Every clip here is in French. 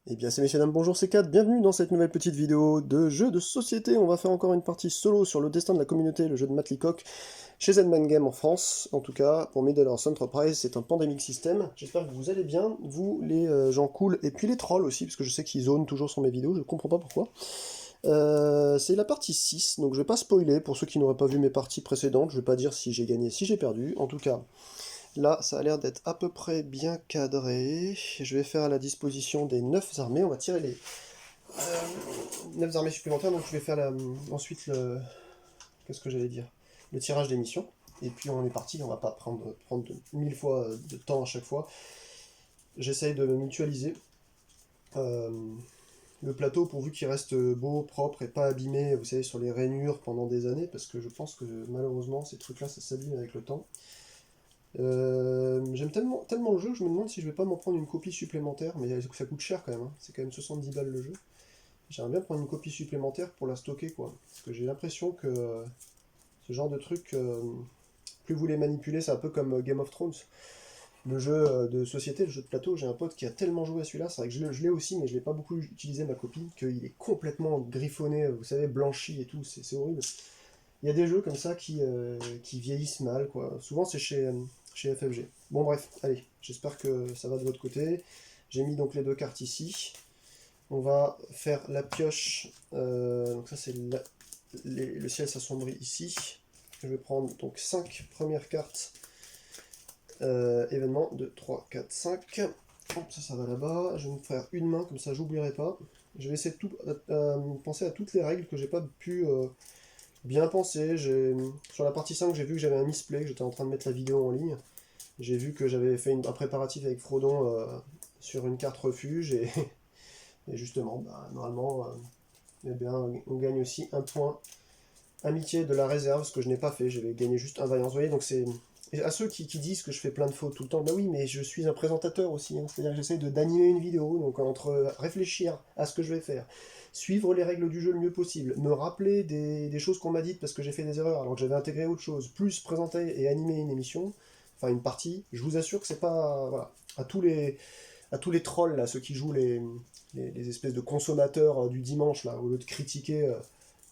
Eh bien, c'est messieurs, dames, bonjour, c'est Kat, bienvenue dans cette nouvelle petite vidéo de jeu de société. On va faire encore une partie solo sur le destin de la communauté, le jeu de Matt Leacock, chez Zenman Game en France, en tout cas, pour Middle Earth Enterprise, c'est un pandemic system. J'espère que vous allez bien, vous, les gens cool, et puis les trolls aussi, parce que je sais qu'ils zonent toujours sur mes vidéos, je comprends pas pourquoi. C'est la partie 6, donc je vais pas spoiler, pour ceux qui n'auraient pas vu mes parties précédentes, je vais pas dire si j'ai gagné, si j'ai perdu, en tout cas... Là, ça a l'air d'être à peu près bien cadré. Je vais faire à la disposition des 9 armées. On va tirer les 9 armées supplémentaires. Donc je vais faire ensuite le... Qu'est-ce que j'allais dire? Le tirage des missions. Et puis on est parti. On va pas prendre 1000 fois de temps à chaque fois. J'essaye de mutualiser euh, le plateau pourvu qu'il reste beau, propre et pas abîmé, vous savez, sur les rainures pendant des années. Parce que je pense que malheureusement, ces trucs-là, ça s'abîme avec le temps. J'aime tellement le jeu que je me demande si je vais pas m'en prendre une copie supplémentaire, mais ça coûte cher quand même, hein. C'est quand même 70 balles le jeu. J'aimerais bien prendre une copie supplémentaire pour la stocker, quoi. Parce que j'ai l'impression que ce genre de truc, plus vous les manipulez, c'est un peu comme Game of Thrones. Le jeu de société, le jeu de plateau, j'ai un pote qui a tellement joué à celui-là, c'est vrai que je l'ai aussi, mais je l'ai pas beaucoup utilisé ma copie, qu'il est complètement griffonné, vous savez, blanchi et tout, c'est horrible. Il y a des jeux comme ça qui vieillissent mal, quoi. Souvent c'est chez FFG. Bon bref, allez, j'espère que ça va de votre côté. J'ai mis donc les deux cartes ici. On va faire la pioche. Donc ça c'est le ciel s'assombrit ici. Je vais prendre donc 5 premières cartes. Événement 2, 3, 4, 5. Hop, ça va là-bas. Je vais me faire une main, comme ça j'oublierai pas. Je vais essayer de penser à toutes les règles que j'ai pas pu bien penser. Sur la partie 5, j'ai vu que j'avais un misplay, que j'étais en train de mettre la vidéo en ligne. J'ai vu que j'avais fait un préparatif avec Frodon sur une carte refuge et justement, bah, normalement, eh bien, on gagne aussi un point amitié de la réserve, ce que je n'ai pas fait. J'avais gagné juste un vaillance. Vous voyez, donc c'est. Et à ceux qui disent que je fais plein de fautes tout le temps, bah oui, mais je suis un présentateur aussi, hein. C'est-à-dire que j'essaie d'animer une vidéo, donc entre réfléchir à ce que je vais faire, suivre les règles du jeu le mieux possible, me rappeler des choses qu'on m'a dites parce que j'ai fait des erreurs alors que j'avais intégré autre chose, plus présenter et animer une émission, enfin une partie, je vous assure que c'est pas... Voilà, à tous les trolls, là, ceux qui jouent les espèces de consommateurs du dimanche, là, au lieu de critiquer...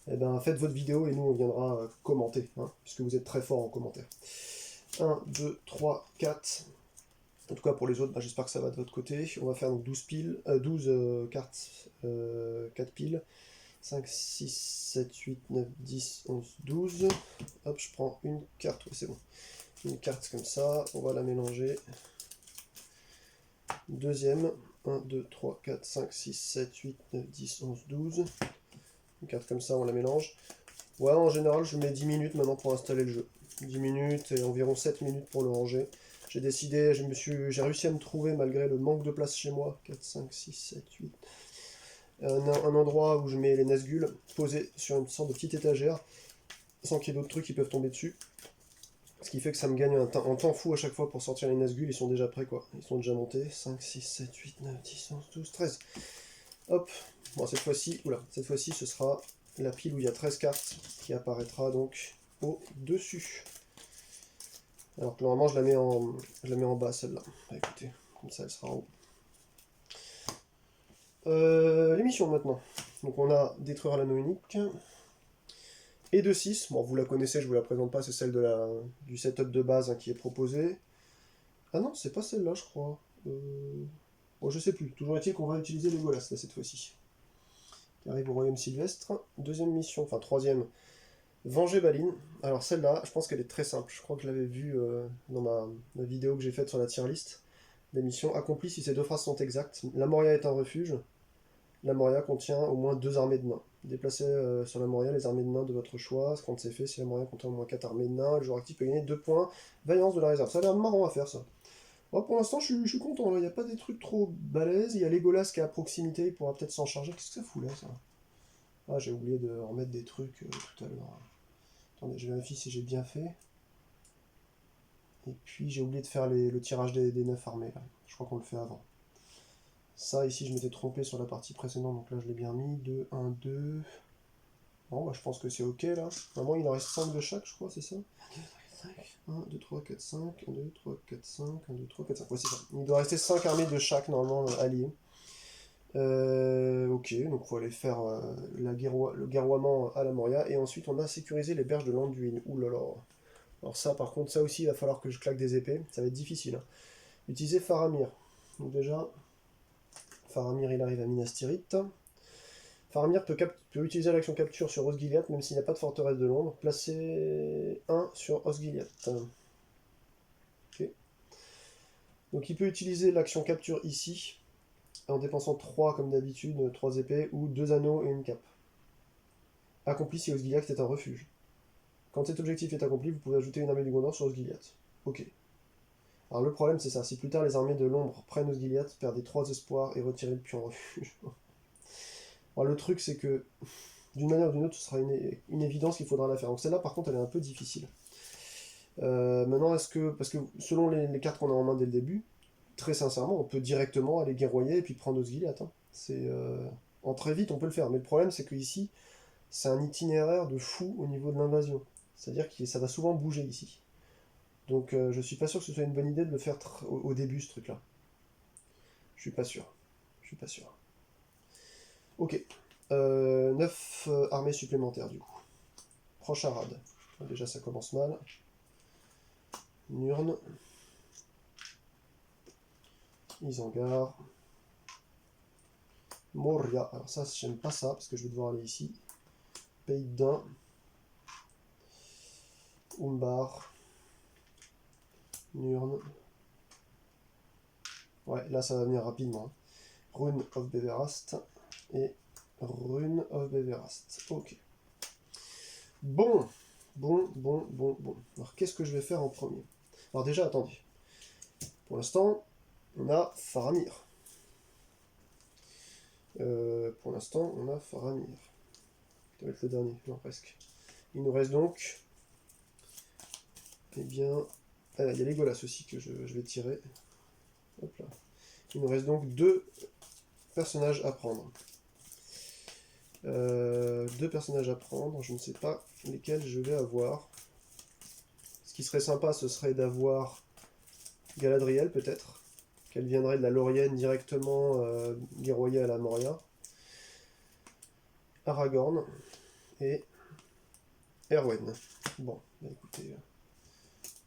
eh ben, faites votre vidéo et nous on viendra commenter, hein, puisque vous êtes très fort en commentaire. 1, 2, 3, 4. En tout cas pour les autres, bah, j'espère que ça va de votre côté. On va faire donc 12 piles, 12 cartes, 4 piles. 5, 6, 7, 8, 9, 10, 11, 12. Hop, je prends une carte, ouais, c'est bon. Une carte comme ça, on va la mélanger. Deuxième, 1, 2, 3, 4, 5, 6, 7, 8, 9, 10, 11, 12. Une carte comme ça, on la mélange. Ouais, en général, je mets 10 minutes maintenant pour installer le jeu. 10 minutes et environ 7 minutes pour le ranger. J'ai décidé, j'ai réussi à me trouver malgré le manque de place chez moi. 4, 5, 6, 7, 8. Un endroit où je mets les Nazgûl posés sur une sorte de petite étagère sans qu'il y ait d'autres trucs qui peuvent tomber dessus. Ce qui fait que ça me gagne un temps fou à chaque fois pour sortir les Nazgûl. Ils sont déjà prêts, quoi. Ils sont déjà montés. 5, 6, 7, 8, 9, 10, 11, 12, 13. Hop. Bon, cette fois-ci, ce sera la pile où il y a 13 cartes qui apparaîtra donc au-dessus. Alors que normalement, je la mets en bas, celle-là. Bah, écoutez, comme ça, elle sera en haut. L'émission maintenant. Donc on a détruire l'anneau unique. Et de 6. Bon, vous la connaissez, je vous la présente pas, c'est celle du setup de base, hein, qui est proposée. Ah non, c'est pas celle-là, je crois. Bon, je sais plus. Toujours est-il qu'on va utiliser les Legolas, là, cette fois-ci. Qui arrive au Royaume Sylvestre. Deuxième mission, enfin troisième. Venger Balin. Alors celle-là, je pense qu'elle est très simple. Je crois que je l'avais vue dans ma vidéo que j'ai faite sur la tier list des missions. Accomplie si ces deux phrases sont exactes. La Moria est un refuge. La Moria contient au moins 2 armées de nains. Déplacez sur la Moria les armées de nains de votre choix. Quand c'est fait, si la Moria contient au moins 4 armées de nains, le joueur actif peut gagner 2 points. Vaillance de la réserve. Ça a l'air marrant à faire, ça. Bon, pour l'instant, je suis content. Il n'y a pas des trucs trop balèzes. Il y a Legolas qui est à proximité. Il pourra peut-être s'en charger. Qu'est-ce que ça fout là, ça? Ah, j'ai oublié de remettre des trucs tout à l'heure. Attendez, je vérifie si j'ai bien fait. Et puis j'ai oublié de faire le tirage des 9 armées là. Je crois qu'on le fait avant. Ça ici je m'étais trompé sur la partie précédente, donc là je l'ai bien mis. 2, 1, 2. Bon bah je pense que c'est ok là. Vraiment il en reste 5 de chaque je crois, c'est ça? 1, 2, 3, 4, 5, 1, 2, 3, 4, 5, 1, 2, 3, 4, 5. Ouais c'est ça. Il doit rester 5 armées de chaque normalement alliées. Ok, donc il faut aller faire le guerroiement à la Moria, et ensuite on a sécurisé les berges de l'Anduin. Ouh là là. Alors ça, par contre, ça aussi, il va falloir que je claque des épées, ça va être difficile, hein. Utiliser Faramir. Donc déjà, Faramir il arrive à Minas Tirith. Faramir peut utiliser l'action capture sur Osgiliath, même s'il n'y a pas de forteresse de l'ombre. Placer un sur Osgiliath. Ok. Donc il peut utiliser l'action capture ici, en dépensant 3 comme d'habitude, 3 épées, ou 2 anneaux et une cape. Accompli si Osgiliath est un refuge. Quand cet objectif est accompli, vous pouvez ajouter une armée du Gondor sur Osgiliath. Ok. Alors le problème c'est ça, si plus tard les armées de l'ombre prennent Osgiliath, perdez 3 espoirs et retirez le pion en refuge. Alors le truc c'est que, d'une manière ou d'une autre, ce sera une évidence qu'il faudra la faire. Donc celle-là par contre elle est un peu difficile. Maintenant est-ce que, parce que selon les cartes qu'on a en main dès le début, très sincèrement on peut directement aller guerroyer et puis prendre Osgiliath, hein. C'est... en très vite on peut le faire, mais le problème c'est que ici c'est un itinéraire de fou au niveau de l'invasion. C'est-à-dire que ça va souvent bouger ici. Donc je suis pas sûr que ce soit une bonne idée de le faire au début, ce truc-là. Je suis pas sûr. Je suis pas sûr. Ok. 9 armées supplémentaires, du coup. Procharad. Déjà, ça commence mal. Nurn. Isengard. Moria. Alors ça, j'aime pas ça, parce que je vais devoir aller ici. Pays de Dain. Umbar. Nurn. Ouais, là, ça va venir rapidement. Rune of Beverast. Et Rune of Beverast. Ok. Bon. Bon. Alors, qu'est-ce que je vais faire en premier? Alors déjà, attendez. Pour l'instant, on a Faramir. Pour l'instant, on a Faramir. Ça va être le dernier, non presque. Il nous reste donc... Eh bien... Ah, il y a Legolas aussi que je vais tirer. Hop là. Il nous reste donc 2 personnages à prendre. 2 personnages à prendre, je ne sais pas lesquels je vais avoir. Ce qui serait sympa, ce serait d'avoir Galadriel, peut-être. Qu'elle viendrait de la Lorienne directement guerroyer à la Moria. Aragorn et Erwen. Bon, bah écoutez,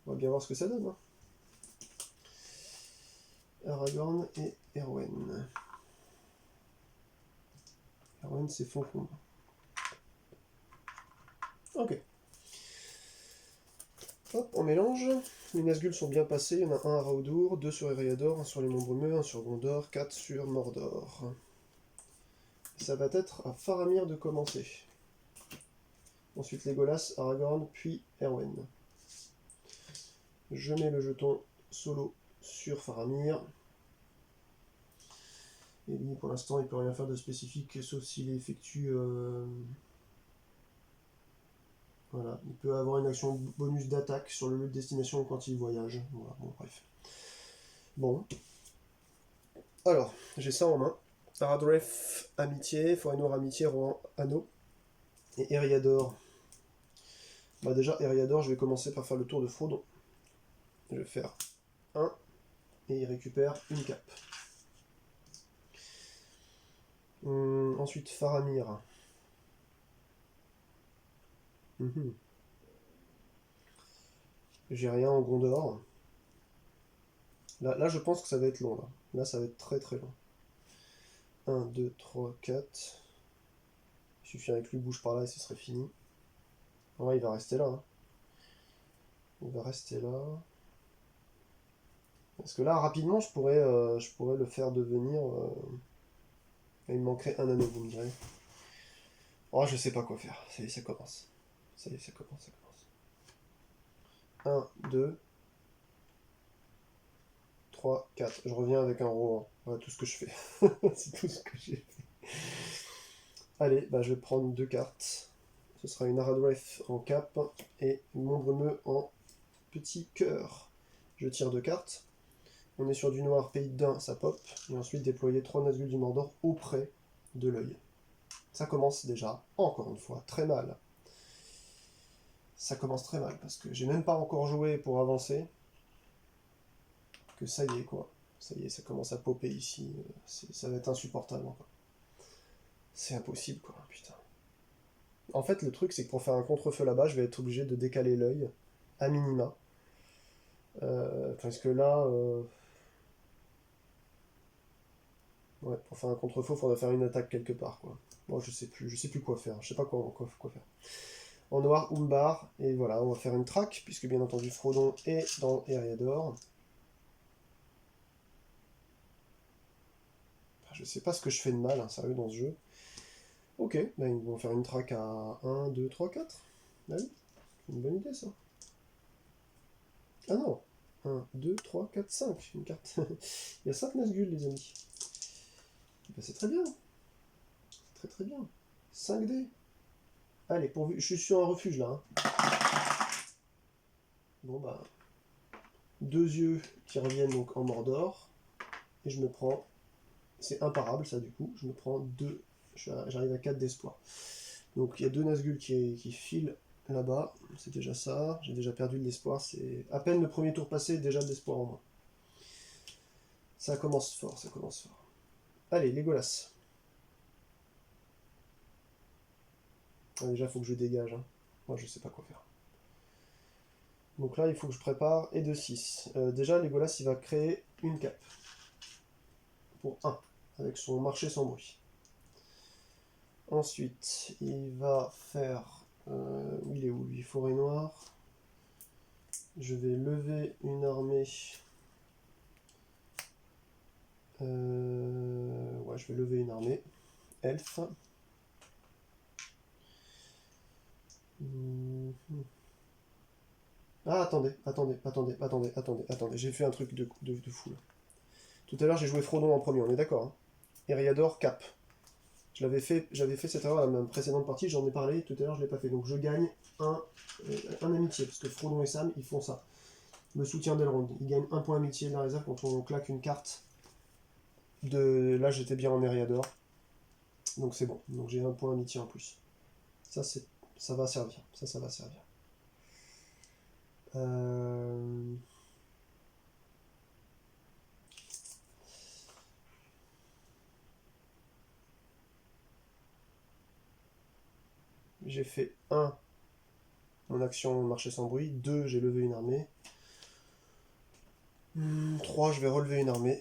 on va bien voir ce que ça donne, hein. Aragorn et Erwen. Erwen, c'est Faucon. Ok. Hop, on mélange. Les Nazgûl sont bien passés. Il y en a un à Raudour, 2 sur Eriador, 1 sur les Monts Brumeux, 1 sur Gondor, 4 sur Mordor. Ça va être à Faramir de commencer. Ensuite Legolas, Aragorn, puis Erwen. Je mets le jeton solo sur Faramir. Et lui, pour l'instant, il peut rien faire de spécifique, sauf s'il effectue... Voilà, il peut avoir une action bonus d'attaque sur le lieu de destination quand il voyage. Voilà, bon, bref. Bon. Alors, j'ai ça en main. Aradref, amitié, Foraenoir, amitié, Rohan, anneau. Et Eriador. Bah déjà, Eriador, je vais commencer par faire le tour de Frodon. Je vais faire 1, et il récupère une cape. Ensuite, Faramir. J'ai rien en Gondor. Là, je pense que ça va être long. Là, ça va être très très long. 1, 2, 3, 4. Il suffirait que lui bouge par là et ce serait fini. Ouais, il va rester là, hein. Il va rester là. Parce que là, rapidement, je pourrais le faire devenir... Il me manquerait un anneau, vous me direz. Oh, je sais pas quoi faire. Ça y est, ça commence. Ça y est, ça commence. 1, 2, 3, 4. Je reviens avec un Rohan. Voilà tout ce que je fais. C'est tout ce que j'ai fait. Allez, bah, je vais prendre 2 cartes. Ce sera une Aradref en cape et une Montremeux en petit cœur. Je tire 2 cartes. On est sur du noir, pays de Dain, ça pop. Et ensuite déployer 3 Nazgûl du Mordor auprès de l'œil. Ça commence déjà, encore une fois, très mal. Ça commence très mal, parce que j'ai même pas encore joué pour avancer. Que ça y est, quoi. Ça y est, ça commence à popper ici. Ça va être insupportable encore. C'est impossible, quoi, putain. En fait, le truc, c'est que pour faire un contre-feu là-bas, je vais être obligé de décaler l'œil, à minima. Parce que là, ouais, pour faire un contre-feu, il faudrait faire une attaque quelque part, quoi. Bon, je sais plus quoi faire, je sais pas quoi faire. En noir, Umbar, et voilà, on va faire une traque, puisque bien entendu Frodon est dans Eriador. Enfin, je sais pas ce que je fais de mal, hein, sérieux, dans ce jeu. Ok, ben ils vont faire une traque à 1, 2, 3, 4. Ah oui, c'est une bonne idée ça. Ah non, 1, 2, 3, 4, 5, une carte. Il y a 5 Nazgûl, les amis. Ben, c'est très bien, c'est très très bien. 5 dés. Allez, pourvu, je suis sur un refuge là. Hein. Bon bah, 2 yeux qui reviennent donc en Mordor. Et je me prends, c'est imparable ça du coup, je me prends 2, j'arrive à 4 d'espoir. Donc il y a 2 Nazgûl qui filent là-bas, c'est déjà ça, j'ai déjà perdu de l'espoir, c'est à peine le premier tour passé, déjà de l'espoir en moins. Ça commence fort, ça commence fort. Allez, Legolas. Ah, déjà, il faut que je dégage. Hein. Moi, je sais pas quoi faire. Donc là, il faut que je prépare et de 6. Déjà, Legolas, il va créer une cape. Pour 1, avec son marché sans bruit. Ensuite, il va faire... il est où lui? Forêt noire. Je vais lever une armée. Ouais, je vais lever une armée. Elfe. Ah, attendez. J'ai fait un truc de fou là. Tout à l'heure, j'ai joué Frodon en premier, on est d'accord. Hein. Eriador, Cap. J'avais fait cette erreur à ma précédente partie, j'en ai parlé, tout à l'heure je l'ai pas fait. Donc je gagne un amitié, parce que Frodon et Sam, ils font ça. Le soutien d'Elrond, ils gagnent un point amitié de la réserve quand on claque une carte. Là j'étais bien en Eriador. Donc c'est bon, donc j'ai un point amitié en plus. Ça va servir, ça va servir. J'ai fait 1, mon action marché sans bruit. 2, j'ai levé une armée. 3, je vais relever une armée.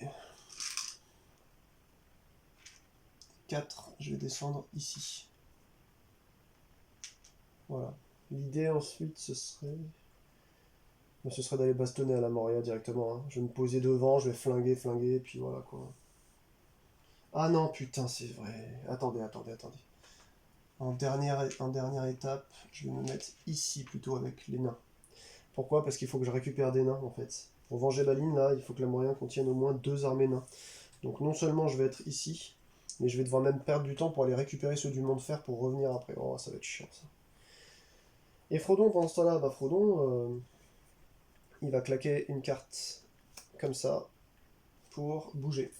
4, je vais descendre ici. Voilà. L'idée ensuite, ce serait d'aller bastonner à la Moria directement. Hein. Je vais me poser devant, je vais flinguer, et puis voilà quoi. Ah non, putain, c'est vrai. Attendez. En dernière étape, je vais me mettre ici plutôt avec les nains. Pourquoi? Parce qu'il faut que je récupère des nains en fait. Pour venger Balin, là, il faut que la Moria contienne au moins 2 armées nains. Donc non seulement je vais être ici, mais je vais devoir même perdre du temps pour aller récupérer ceux du Mont de Fer pour revenir après. Oh, ça va être chiant ça. Et Frodon, pendant ce temps-là, Frodon, il va claquer une carte comme ça pour bouger.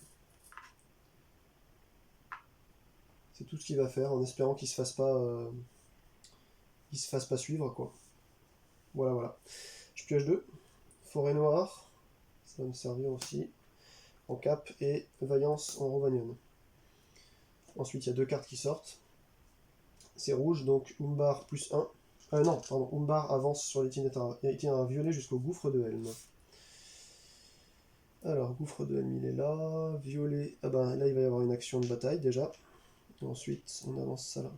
C'est tout ce qu'il va faire en espérant qu'il se fasse pas suivre quoi. Voilà. Je pioche 2. Forêt noire, ça va me servir aussi en cap et vaillance en Rovanion. Ensuite il y a 2 cartes qui sortent. C'est rouge donc Umbar plus 1. Non, pardon, Umbar avance sur l'itinéraire violet jusqu'au gouffre de Helm. Alors, gouffre de Helm, il est là. Violet, ah ben là il va y avoir une action de bataille déjà. Et ensuite, on avance ça là.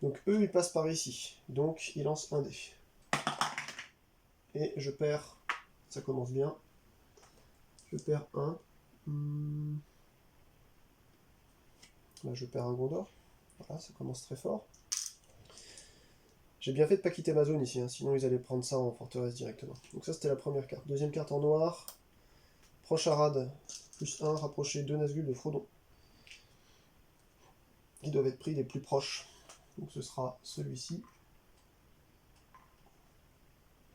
Donc eux, ils passent par ici. Donc, ils lancent un dé. Et je perds. Ça commence bien. Je perds 1. Là, je perds un Gondor. Voilà, ça commence très fort. J'ai bien fait de pas quitter ma zone ici, hein, sinon ils allaient prendre ça en forteresse directement. Donc ça, c'était la première carte. Deuxième carte en noir. Proche Arad, plus 1, rapprocher 2 Nazgûl de Frodon. Qui doivent être pris les plus proches. Donc ce sera celui-ci.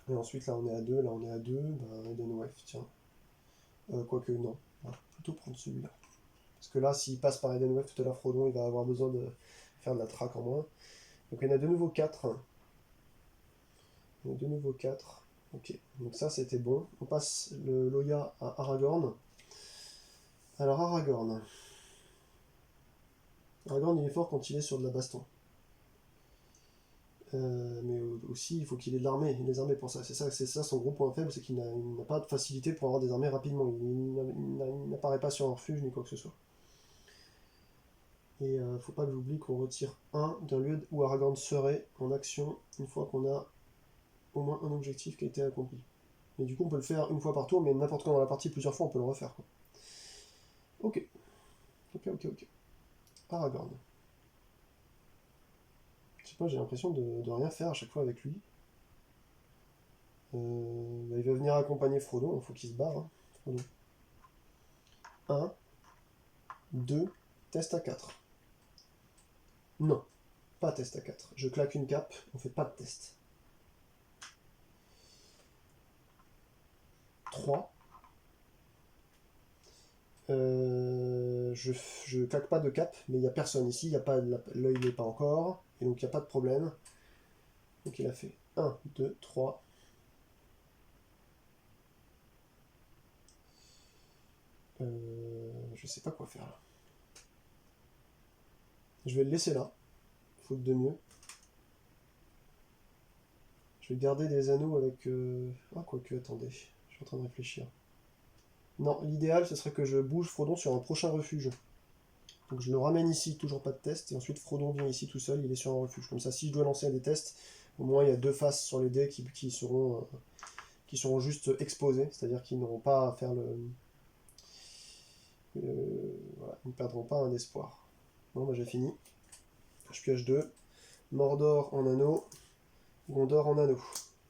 Et ensuite, là on est à 2, Edenwef, tiens. Quoique non, on va plutôt prendre celui-là. Parce que là, s'il passe par Edenwef, tout à l'heure Frodon, il va avoir besoin de faire de la traque en moins. Donc il y en a de nouveau 4. Il y en a de nouveau 4. Ok, donc ça c'était bon. On passe le Loya à Aragorn. Alors Aragorn. Aragorn il est fort quand il est sur de la baston. Mais aussi il faut qu'il ait de l'armée, des armées pour ça. C'est ça son gros point faible, c'est qu'il n'a pas de facilité pour avoir des armées rapidement. Il n'apparaît pas sur un refuge ni quoi que ce soit. Et faut pas que j'oublie qu'on retire un d'un lieu où Aragorn serait en action une fois qu'on a au moins un objectif qui a été accompli. Et du coup on peut le faire une fois par tour, mais n'importe quand dans la partie, plusieurs fois on peut le refaire, quoi. Ok, ok. Aragorn. Je sais pas, j'ai l'impression de rien faire à chaque fois avec lui. Bah, il va venir accompagner Frodo, il faut qu'il se barre, hein, Frodo. 1, 2, test à 4. Non, pas test à 4. Je claque une cape, on fait pas de test. 3. Je claque pas de cap, mais il n'y a personne ici, l'œil n'est pas encore, et donc il n'y a pas de problème. Donc il a fait 1, 2, 3. Je sais pas quoi faire là. Je vais le laisser là, faute de mieux. Je vais garder des anneaux avec... Ah, quoique, attendez, je suis en train de réfléchir. Non, l'idéal, ce serait que je bouge Frodon sur un prochain refuge. Donc je le ramène ici, toujours pas de test, et ensuite Frodon vient ici tout seul, il est sur un refuge. Comme ça, si je dois lancer des tests, au moins il y a deux faces sur les dés qui seront juste exposés, c'est-à-dire qu'ils n'auront pas à faire voilà, ils ne perdront pas un espoir. Bon, bah j'ai fini. Je pioche 2. Mordor en anneau, Gondor en anneau.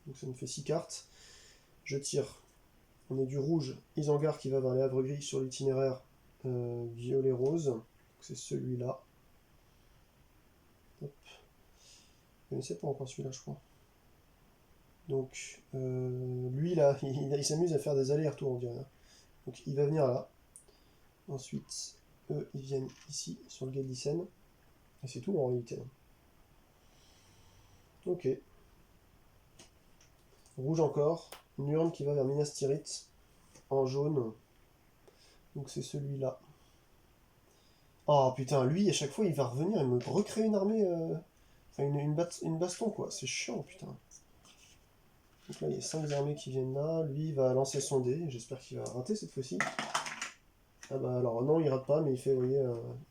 Donc ça me fait 6 cartes. Je tire. On est du rouge, Isengard qui va vers les Havres Gris sur l'itinéraire violet-rose. C'est celui-là. Hop. Je ne connaissais pas encore celui-là, je crois. Donc, lui, là, il s'amuse à faire des allers-retours, on dirait. Donc, il va venir là. Ensuite, eux, ils viennent ici, sur le Gaddisen. Et c'est tout, en réalité. Ok. Rouge encore. Nurn qui va vers Minas Tirith. En jaune. Donc, c'est celui-là. Oh, putain, lui, à chaque fois, il va revenir et me recréer une armée... Enfin, une baston, quoi. C'est chiant, putain. Donc là, il y a 5 armées qui viennent là. Lui, il va lancer son dé. J'espère qu'il va rater cette fois-ci. Ah bah alors, non, il rate pas, mais il fait, vous voyez,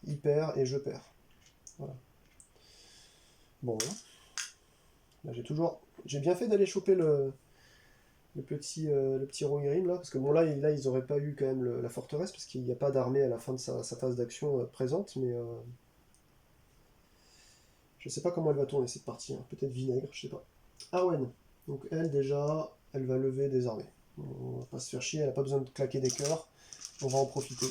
il perd et je perds. Voilà. Bon, là, j'ai bien fait d'aller choper le petit Rohirrim, là, parce que bon, là, ils auraient pas eu quand même la forteresse, parce qu'il n'y a pas d'armée à la fin de sa phase d'action présente, mais je sais pas comment elle va tourner cette partie. Hein. Peut-être vinaigre, je sais pas. Arwen. Donc elle, déjà, elle va lever des armées. On va pas se faire chier, elle a pas besoin de claquer des cœurs. On va en profiter.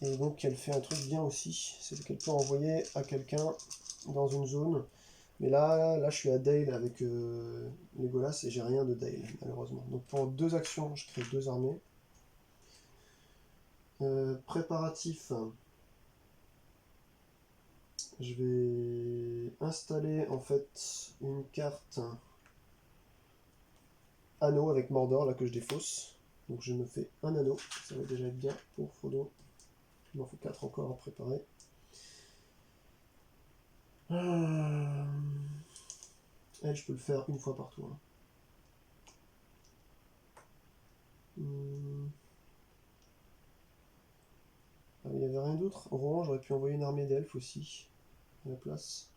Et donc elle fait un truc bien aussi, c'est qu'elle peut envoyer à quelqu'un dans une zone. Mais là je suis à Dale avec Legolas et j'ai rien de Dale, malheureusement. Donc pour 2 actions, je crée 2 armées. Préparatif. Je vais installer en fait une carte anneau avec Mordor là que je défausse. Donc je me fais un anneau, ça va déjà être bien pour Frodo. Il m'en faut 4 encore à préparer. Elle, je peux le faire une fois par tour. Ah, il n'y avait rien d'autre. Rohan, j'aurais pu envoyer une armée d'elfes aussi à la place.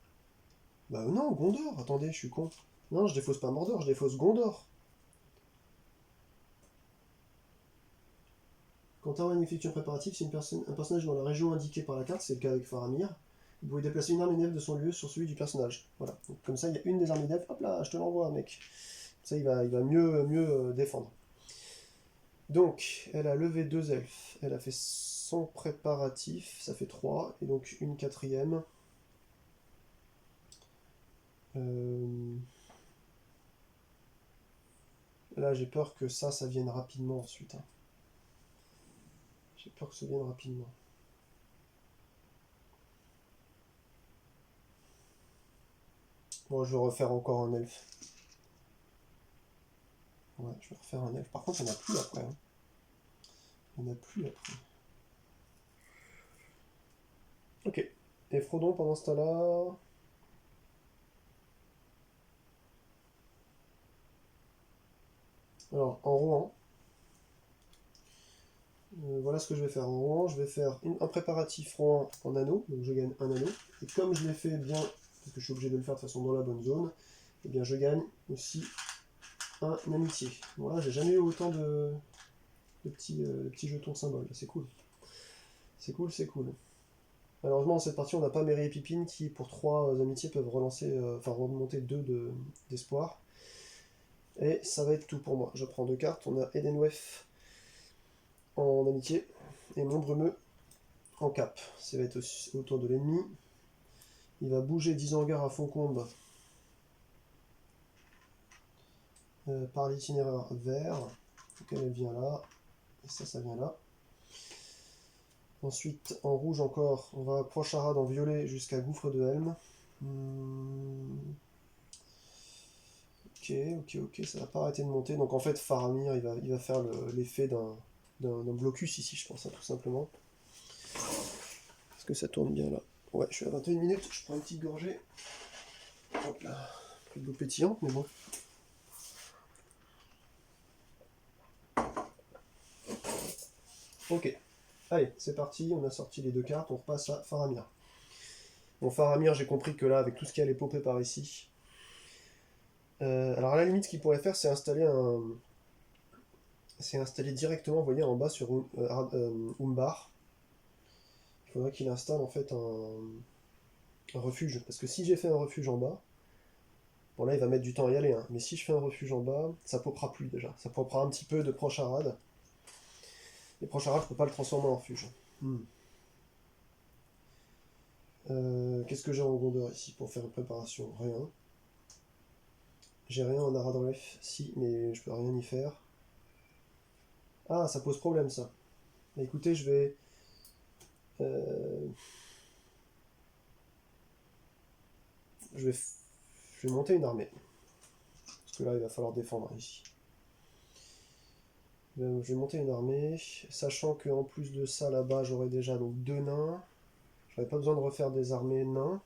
Bah non, Gondor, attendez, je suis con. Non, je défausse pas Mordor, je défausse Gondor. Quand Arwen effectue un préparatif, c'est un personnage dans la région indiquée par la carte, c'est le cas avec Faramir. Vous pouvez déplacer une armée d'elfes de son lieu sur celui du personnage. Voilà. Donc, comme ça, il y a une des armées d'elfes. Hop là, je te l'envoie, mec. Ça, il va mieux défendre. Donc, elle a levé 2 elfes. Elle a fait son préparatif, ça fait 3. Et donc, une quatrième. Là, j'ai peur que ça vienne rapidement ensuite. Hein. J'ai peur que ça vienne rapidement. Bon, je vais refaire encore un elfe. Ouais, je vais refaire un elfe. Par contre, il n'y en a plus après. Hein. Il n'y en a plus après. Ok. Et Frodon, pendant ce temps-là... Alors, en Rouen, voilà ce que je vais faire. En Rouen, je vais faire un préparatif Rouen en anneau, donc je gagne un anneau. Et comme je l'ai fait bien, parce que je suis obligé de le faire de toute façon dans la bonne zone, eh bien je gagne aussi un amitié. Voilà, j'ai jamais eu autant de petits jetons symboles. C'est cool. C'est cool, c'est cool. Malheureusement, dans cette partie, on n'a pas Merry et Pipine qui, pour 3 amitiés, peuvent relancer, enfin remonter 2 d'espoir. Et ça va être tout pour moi. Je prends 2 cartes. On a Edenwef en amitié et Montbrumeux en cap. Ça va être autour de l'ennemi. Il va bouger 10 hangars à Foncombe par l'itinéraire vert. Donc elle vient là. Et ça vient là. Ensuite, en rouge encore, on va Procharade en violet jusqu'à Gouffre de Helm. Ok, ça va pas arrêter de monter. Donc en fait, Faramir, il va faire l'effet d'un blocus ici, je pense, hein, tout simplement. Est-ce que ça tourne bien là? Ouais, je suis à 21 minutes, je prends une petite gorgée. Hop là, plus de l'eau pétillante, mais bon. Ok, allez, c'est parti, on a sorti les 2 cartes, on repasse à Faramir. Bon, Faramir, j'ai compris que là, avec tout ce qui allait popper par ici... alors à la limite, ce qu'il pourrait faire, c'est installer un... C'est installer directement, vous voyez, en bas sur Umbar. Il faudrait qu'il installe en fait un refuge. Parce que si j'ai fait un refuge en bas, bon là il va mettre du temps à y aller, hein, mais si je fais un refuge en bas, ça popera plus déjà. Ça popera un petit peu de Procharade. Et Procharade, je peux pas le transformer en refuge. Qu'est-ce que j'ai en Gondor ici pour faire une préparation? Rien. J'ai rien en Aradref, si, mais je peux rien y faire. Ah, ça pose problème ça. Bah, écoutez, euh, je vais, je vais monter une armée. Parce que là, il va falloir défendre ici. Je vais monter une armée, sachant qu'en plus de ça, là-bas, j'aurai déjà donc 2 nains. J'avais pas besoin de refaire des armées nains.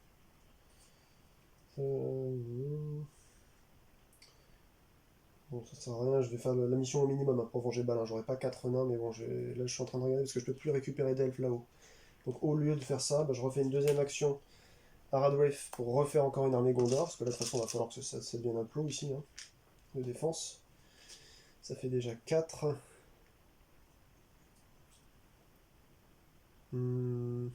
Bon, ça sert à rien, je vais faire la mission au minimum hein, pour venger Balin. J'aurai pas 4 nains, mais bon, là je suis en train de regarder parce que je peux plus récupérer d'elfes là-haut. Donc au lieu de faire ça, bah, je refais une deuxième action à Radwraith pour refaire encore une armée Gondor, parce que là de toute façon il va falloir que ça devienne un plot ici, hein, de défense. Ça fait déjà 4. Enfin,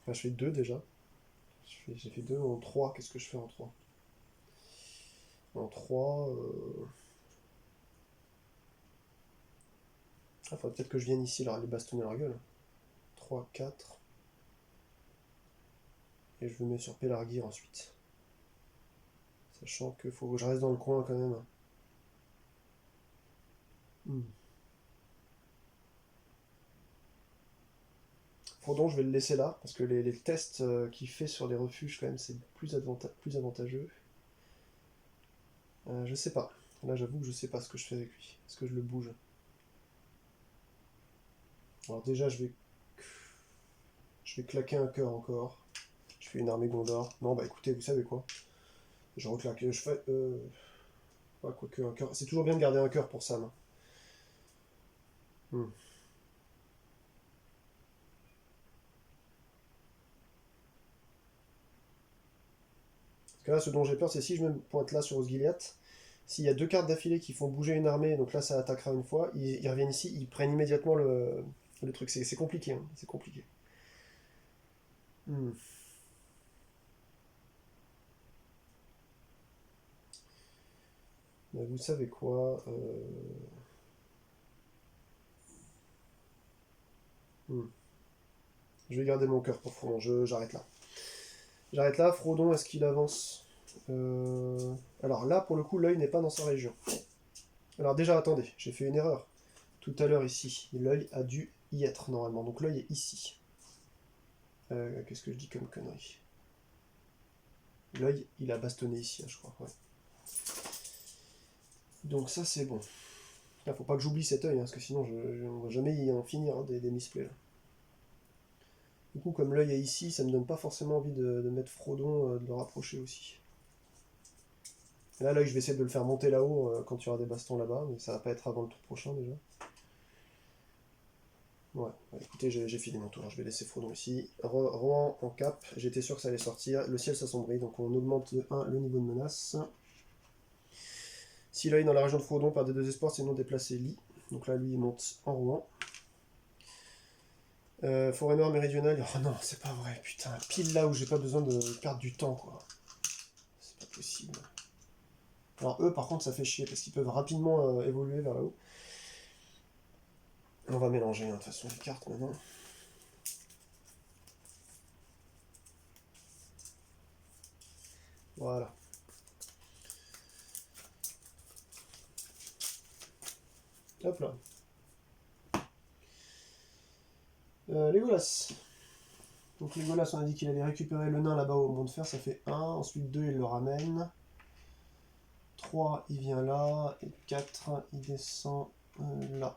je fais 2 déjà. J'ai fait 2 en 3. Qu'est-ce que je fais en 3? En 3. Ah, faudrait peut-être que je vienne ici leur les bastonner leur gueule. 3, 4. Et je me mets sur Pelargir ensuite. Sachant qu'il faut que je reste dans le coin quand même. Frodon, je vais le laisser là, parce que les tests qu'il fait sur les refuges, quand même, c'est plus avantageux. Je sais pas. Là, j'avoue que je sais pas ce que je fais avec lui. Est-ce que je le bouge? Alors déjà, je vais claquer un cœur encore. Je fais une armée Gondor. Non, bah écoutez, vous savez quoi? Je reclaque. Je fais... Ouais, quoique un cœur... C'est toujours bien de garder un cœur pour Sam. Hmm. Parce que là, ce dont j'ai peur, c'est si je me pointe là sur Osgiliath, s'il y a 2 cartes d'affilée qui font bouger une armée, donc là ça attaquera une fois, ils reviennent ici, ils prennent immédiatement le truc. C'est compliqué, hein, c'est compliqué. Hmm. Mais vous savez quoi hmm. Je vais garder mon cœur pour Frodon, j'arrête là. J'arrête là, Frodon, est-ce qu'il avance Alors là, pour le coup, l'œil n'est pas dans sa région. Alors déjà, attendez, j'ai fait une erreur. Tout à l'heure ici, l'œil a dû y être normalement, donc l'œil est ici. Qu'est-ce que je dis comme connerie? L'œil, il a bastonné ici, hein, je crois. Ouais. Donc ça, c'est bon. Là, faut pas que j'oublie cet œil, hein, parce que sinon, on va jamais y en finir, hein, des misplays. Là. Du coup, comme l'œil est ici, ça me donne pas forcément envie de mettre Frodon, de le rapprocher aussi. Là, l'œil, je vais essayer de le faire monter là-haut quand il y aura des bastons là-bas, mais ça va pas être avant le tour prochain déjà. Ouais, bah, écoutez, j'ai fini mon tour, je vais laisser Frodon ici. Rohan en cap, j'étais sûr que ça allait sortir. Le ciel s'assombrit, donc on augmente de 1 le niveau de menace. Si l'œil dans la région de Frodon par des 2 espoirs, c'est non déplacé lit. Donc là, lui, il monte en Rohan. Forêt Noire méridionale, oh non, c'est pas vrai, putain, pile là où j'ai pas besoin de perdre du temps, quoi. C'est pas possible. Alors eux, par contre, ça fait chier, parce qu'ils peuvent rapidement évoluer vers là-haut. On va mélanger, hein, de toute façon, les cartes maintenant. Voilà. Hop là. Legolas. Donc Legolas, on a dit qu'il allait récupérer le nain là-bas au Mont de Fer, ça fait 1. Ensuite 2, il le ramène. 3, il vient là. Et 4, il descend là,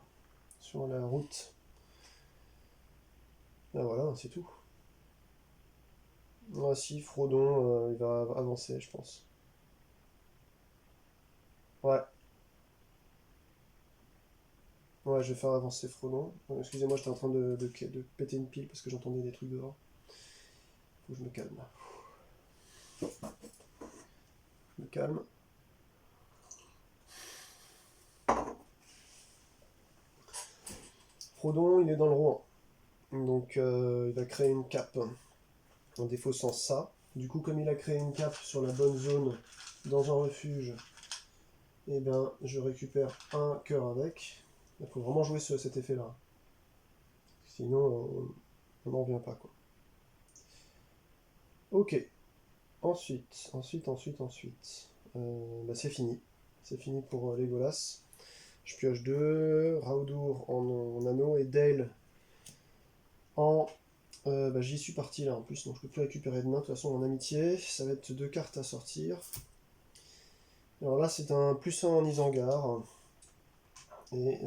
sur la route. Ah voilà, c'est tout. Voici, Frodon, il va avancer, je pense. Ouais. Ouais, je vais faire avancer Frodon. Excusez-moi, j'étais en train de péter une pile parce que j'entendais des trucs dehors. Faut que je me calme. Je me calme. Frodon, il est dans le Rohan. Donc il va créer une cape en défaussant ça. Du coup, comme il a créé une cape sur la bonne zone dans un refuge, et ben je récupère un cœur avec. Il faut vraiment jouer cet effet-là. Sinon, on n'en revient pas, quoi. Ok. Ensuite. Bah, c'est fini. C'est fini pour Legolas. Je pioche 2. Raodur en anneau et Dale en... bah, j'y suis parti là en plus, donc je peux plus récupérer de main. De toute façon, en amitié, ça va être 2 cartes à sortir. Alors là, c'est un +1 en Isengard. Et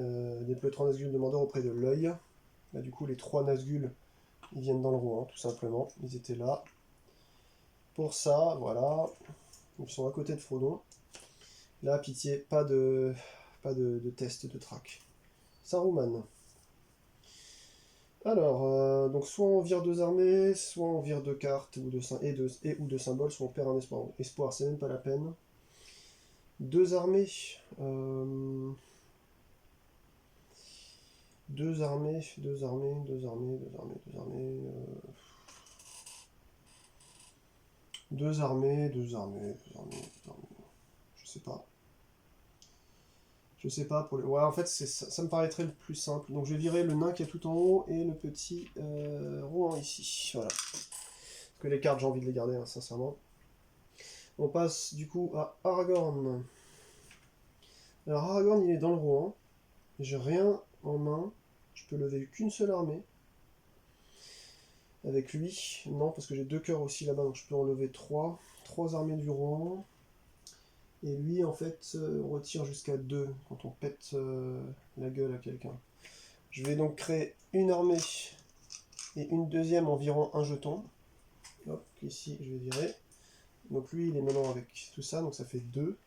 déployer 3 Nazgûl demandeurs auprès de l'œil. Bah, du coup, les 3 Nazgûl, ils viennent dans le Rohan, tout simplement. Ils étaient là. Pour ça, voilà. Ils sont à côté de Frodon. Là, pitié, pas de test de track. Saruman. Alors, donc soit on vire 2 armées, soit on vire 2 cartes ou 2 symboles, soit on perd un espoir. Espoir, c'est même pas la peine. 2 armées. 2 armées. 2 armées. Je sais pas. Je sais pas pour les... Ouais, en fait, ça me paraîtrait le plus simple. Donc je vais virer le nain qui est tout en haut et le petit Rohan ici. Voilà. Parce que les cartes, j'ai envie de les garder, hein, sincèrement. On passe du coup à Aragorn. Alors Aragorn, il est dans le Rohan. J'ai rien en main. Je peux lever qu'une seule armée. Avec lui, non, parce que j'ai 2 cœurs aussi là-bas, donc je peux en lever 3. 3 armées du Rohan. Et lui, en fait, on retire jusqu'à 2 quand on pète la gueule à quelqu'un. Je vais donc créer une armée et une deuxième en virant un jeton. Hop, ici, je vais virer. Donc lui, il est maintenant avec tout ça, donc ça fait 2.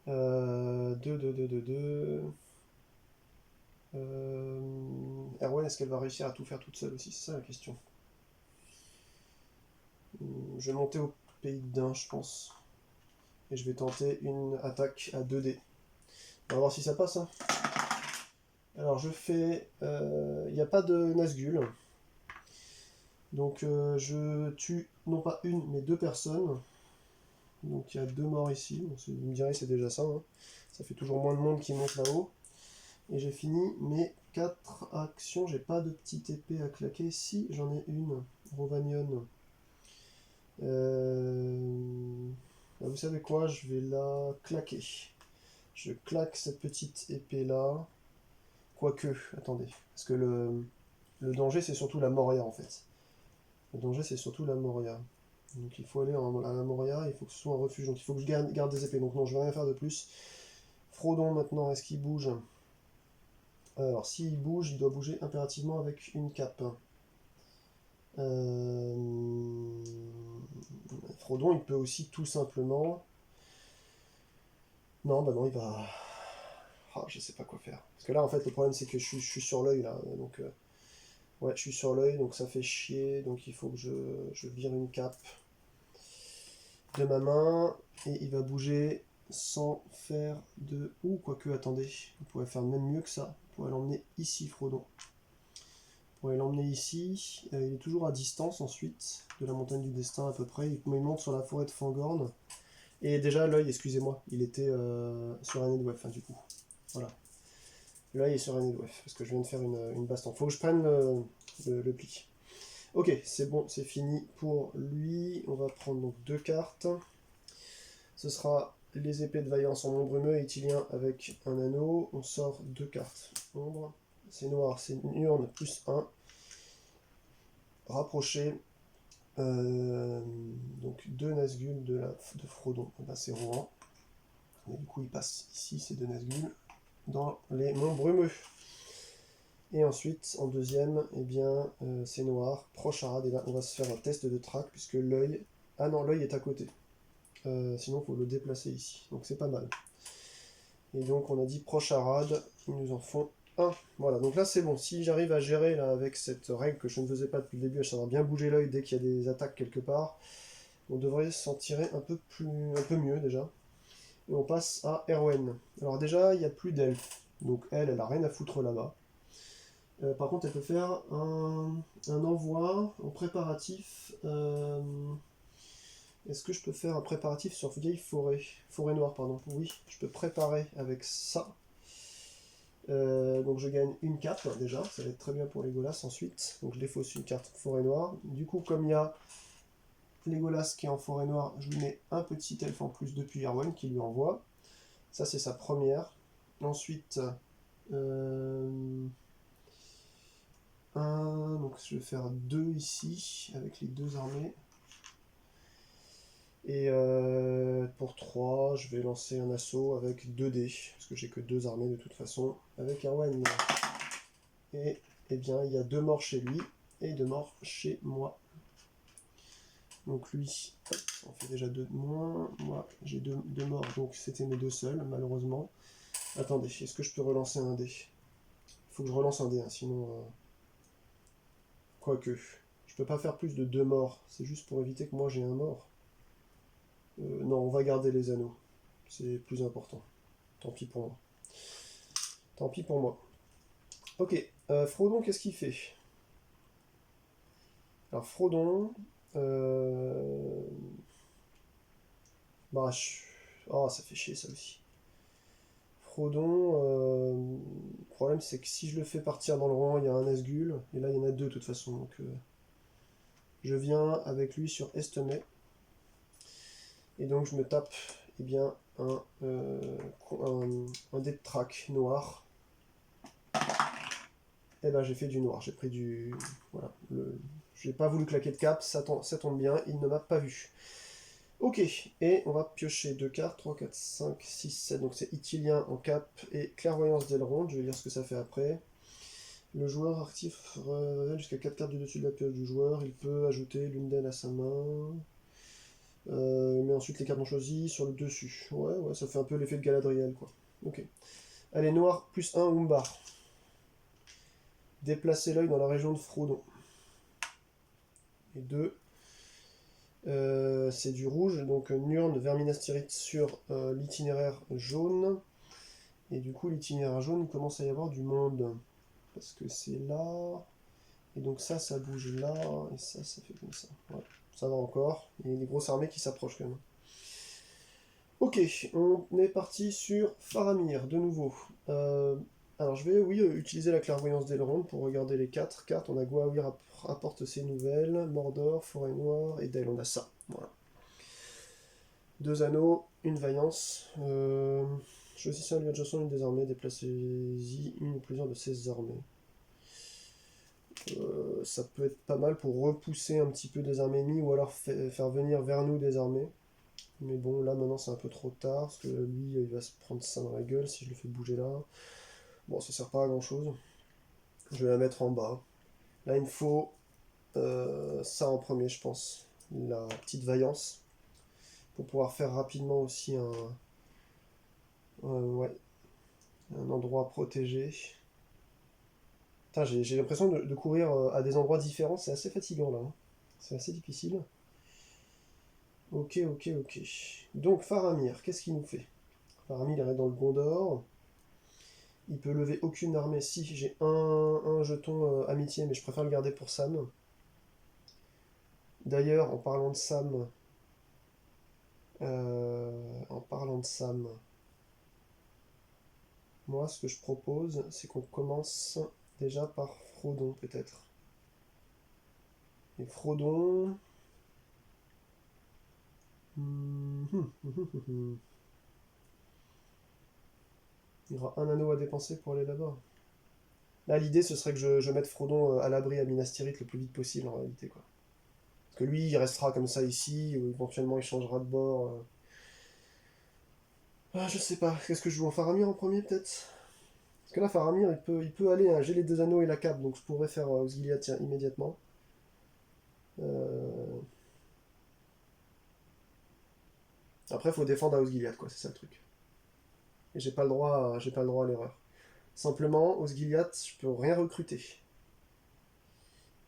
2. Erwan, est-ce qu'elle va réussir à tout faire toute seule aussi? C'est ça la question. Je vais monter au pays de Dain, je pense. Et je vais tenter une attaque à 2 dés. On va voir si ça passe. Hein. Alors je fais... Il n'y a pas de Nazgûl. Donc je tue non pas une, mais 2 personnes. Donc il y a 2 morts ici. Donc, vous me direz, c'est déjà ça. Hein. Ça fait toujours moins de monde qui monte là-haut. Et j'ai fini mes 4 actions. J'ai pas de petite épée à claquer. Si, j'en ai une. Rovanion. Vous savez quoi? Je vais la claquer. Je claque cette petite épée là. Quoique, attendez. Parce que le danger, c'est surtout la Moria en fait. Le danger, c'est surtout la Moria. Donc il faut aller à la Moria, il faut que ce soit un refuge, donc il faut que je garde des épées. Donc non, je vais rien faire de plus. Frodon maintenant, est-ce qu'il bouge? Alors s'il bouge, il doit bouger impérativement avec une cape. Frodon, il peut aussi tout simplement... Non, bah non, il va... Ah, je sais pas quoi faire. Parce que là, en fait, le problème, c'est que je suis sur l'œil, là. Donc, ouais, je suis sur l'œil, donc ça fait chier. Donc, il faut que je vire une cape de ma main. Et il va bouger sans faire de... Ou quoique, attendez. On pourrait faire même mieux que ça. On pourrait l'emmener ici, Frodon. On pourrait l'emmener ici. Il est toujours à distance, ensuite, de la montagne du destin, à peu près. Il monte sur la forêt de Fangorn. Et déjà, l'œil, excusez-moi, il était sur un Edwef, du coup. Voilà. L'œil est sur un Edwef, parce que je viens de faire une baston. Faut que je prenne le pli. Ok, c'est bon, c'est fini pour lui. On va prendre donc 2 cartes. Ce sera les épées de vaillance en ombre brumeux et itilien avec un anneau. On sort 2 cartes. Ombre, c'est noir, c'est urne plus 1. Rapproché. Donc 2 Nazgûl de Frodon. Ben, c'est Rohan. Et du coup, il passe ici, ces 2 Nazgûl, dans les monts brumeux. Et ensuite, en deuxième, eh bien, c'est noir, proche Arad, et là, on va se faire un test de track, puisque l'œil... Ah non, l'œil est à côté. Sinon, il faut le déplacer ici. Donc c'est pas mal. Et donc, on a dit proche Arad, ils nous en font un. Voilà, donc là, c'est bon. Si j'arrive à gérer, là, avec cette règle que je ne faisais pas depuis le début, à savoir bien bouger l'œil dès qu'il y a des attaques quelque part, on devrait s'en tirer un peu mieux, déjà. Et on passe à Erwen. Alors déjà, il n'y a plus d'elfe. Donc elle a rien à foutre là-bas. Par contre, elle peut faire un envoi en préparatif. Est-ce que je peux faire un préparatif sur vieille forêt? Forêt noire, pardon. Oui, je peux préparer avec ça. Donc je gagne une cape déjà, ça va être très bien pour Legolas ensuite. Donc je défausse une carte forêt noire. Du coup, comme il y a Legolas qui est en forêt noire, je lui mets un petit elfe en plus depuis Erwan qui lui envoie. Ça, c'est sa première. Ensuite, donc je vais faire 2 ici avec les 2 armées. Et pour 3, je vais lancer un assaut avec 2 dés, parce que j'ai que 2 armées de toute façon, avec Erwan. Et eh bien, il y a 2 morts chez lui et 2 morts chez moi. Donc lui, ça en fait déjà 2 de moins. Moi, j'ai 2 morts, donc c'était mes 2 seuls, malheureusement. Attendez, est-ce que je peux relancer un dé? Il faut que je relance un dé, sinon... Quoique, je peux pas faire plus de 2 morts, c'est juste pour éviter que moi j'ai un mort. Non, on va garder les anneaux, c'est plus important. Tant pis pour moi. Tant pis pour moi. Ok, Frodon, qu'est-ce qu'il fait? Alors Frodon... Bah, oh, ça fait chier ça aussi. Frodon, le problème c'est que si je le fais partir dans le rang, il y a un Nazgûl, et là il y en a 2 de toute façon, donc je viens avec lui sur Estemay, et donc je me tape eh bien, un dé de track noir. Et ben j'ai fait du noir, j'ai pris du... Voilà, j'ai pas voulu claquer de cap, ça tombe bien, il ne m'a pas vu. Ok, et on va piocher 2 cartes, 3, 4, 5, 6, 7, donc c'est Itilien en cap et Clairvoyance d'Elrond, je vais lire ce que ça fait après. Le joueur actif révèle jusqu'à 4 cartes du dessus de la pioche du joueur, il peut ajouter l'une d'elles à sa main. Mais ensuite les cartes ont choisi sur le dessus. Ouais, ça fait un peu l'effet de Galadriel, quoi. Ok. Allez, noir, plus 1, Umbar. Déplacer l'œil dans la région de Frodon. Et 2. C'est du rouge, donc Nurn, Verminastyrite sur l'itinéraire jaune. Et du coup, l'itinéraire jaune, il commence à y avoir du monde. Parce que c'est là. Et donc ça bouge là. Et ça fait comme ça. Ouais, ça va encore. Il y a des grosses armées qui s'approchent quand même. Ok, on est parti sur Faramir, de nouveau. Alors je vais, oui, utiliser la clairvoyance d'Elrond pour regarder les 4 cartes. On a Gwawir apporte ses nouvelles, Mordor, Forêt Noire et Dale, on a ça. Voilà. 2 anneaux, une vaillance. Choisissez un lieu de chanson, une des armées, déplacez-y une ou plusieurs de ces armées. Ça peut être pas mal pour repousser un petit peu des armées ennemies ou alors faire venir vers nous des armées. Mais bon, là maintenant c'est un peu trop tard parce que lui il va se prendre ça dans la gueule si je le fais bouger là. Bon, ça sert pas à grand chose. Je vais la mettre en bas. Là il me faut ça en premier, je pense. La petite vaillance. Pour pouvoir faire rapidement aussi ouais, un endroit protégé. Putain, j'ai l'impression de courir à des endroits différents, c'est assez fatigant là, hein. C'est assez difficile. Ok, ok, ok. Donc Faramir, qu'est-ce qu'il nous fait? Faramir il est dans le Gondor. Il peut lever aucune armée. Si, j'ai un jeton amitié, mais je préfère le garder pour Sam. D'ailleurs, en parlant de Sam, moi ce que je propose, c'est qu'on commence déjà par Frodon peut-être. Et Frodon... Il y aura un anneau à dépenser pour aller là-bas. Là, l'idée, ce serait que je mette Frodon à l'abri à Minas Tirith le plus vite possible, en réalité, quoi. Parce que lui, il restera comme ça ici, ou éventuellement il changera de bord. Ah, je sais pas. Qu'est-ce que je joue en Faramir en premier, peut-être? Parce que là, Faramir, il peut aller, hein. J'ai les deux anneaux et la cape, donc je pourrais faire Osgiliath immédiatement. Euh, Après, il faut défendre à Osgiliath, quoi, c'est ça le truc. Et j'ai pas le droit à l'erreur. Simplement, Osgiliath, je peux rien recruter.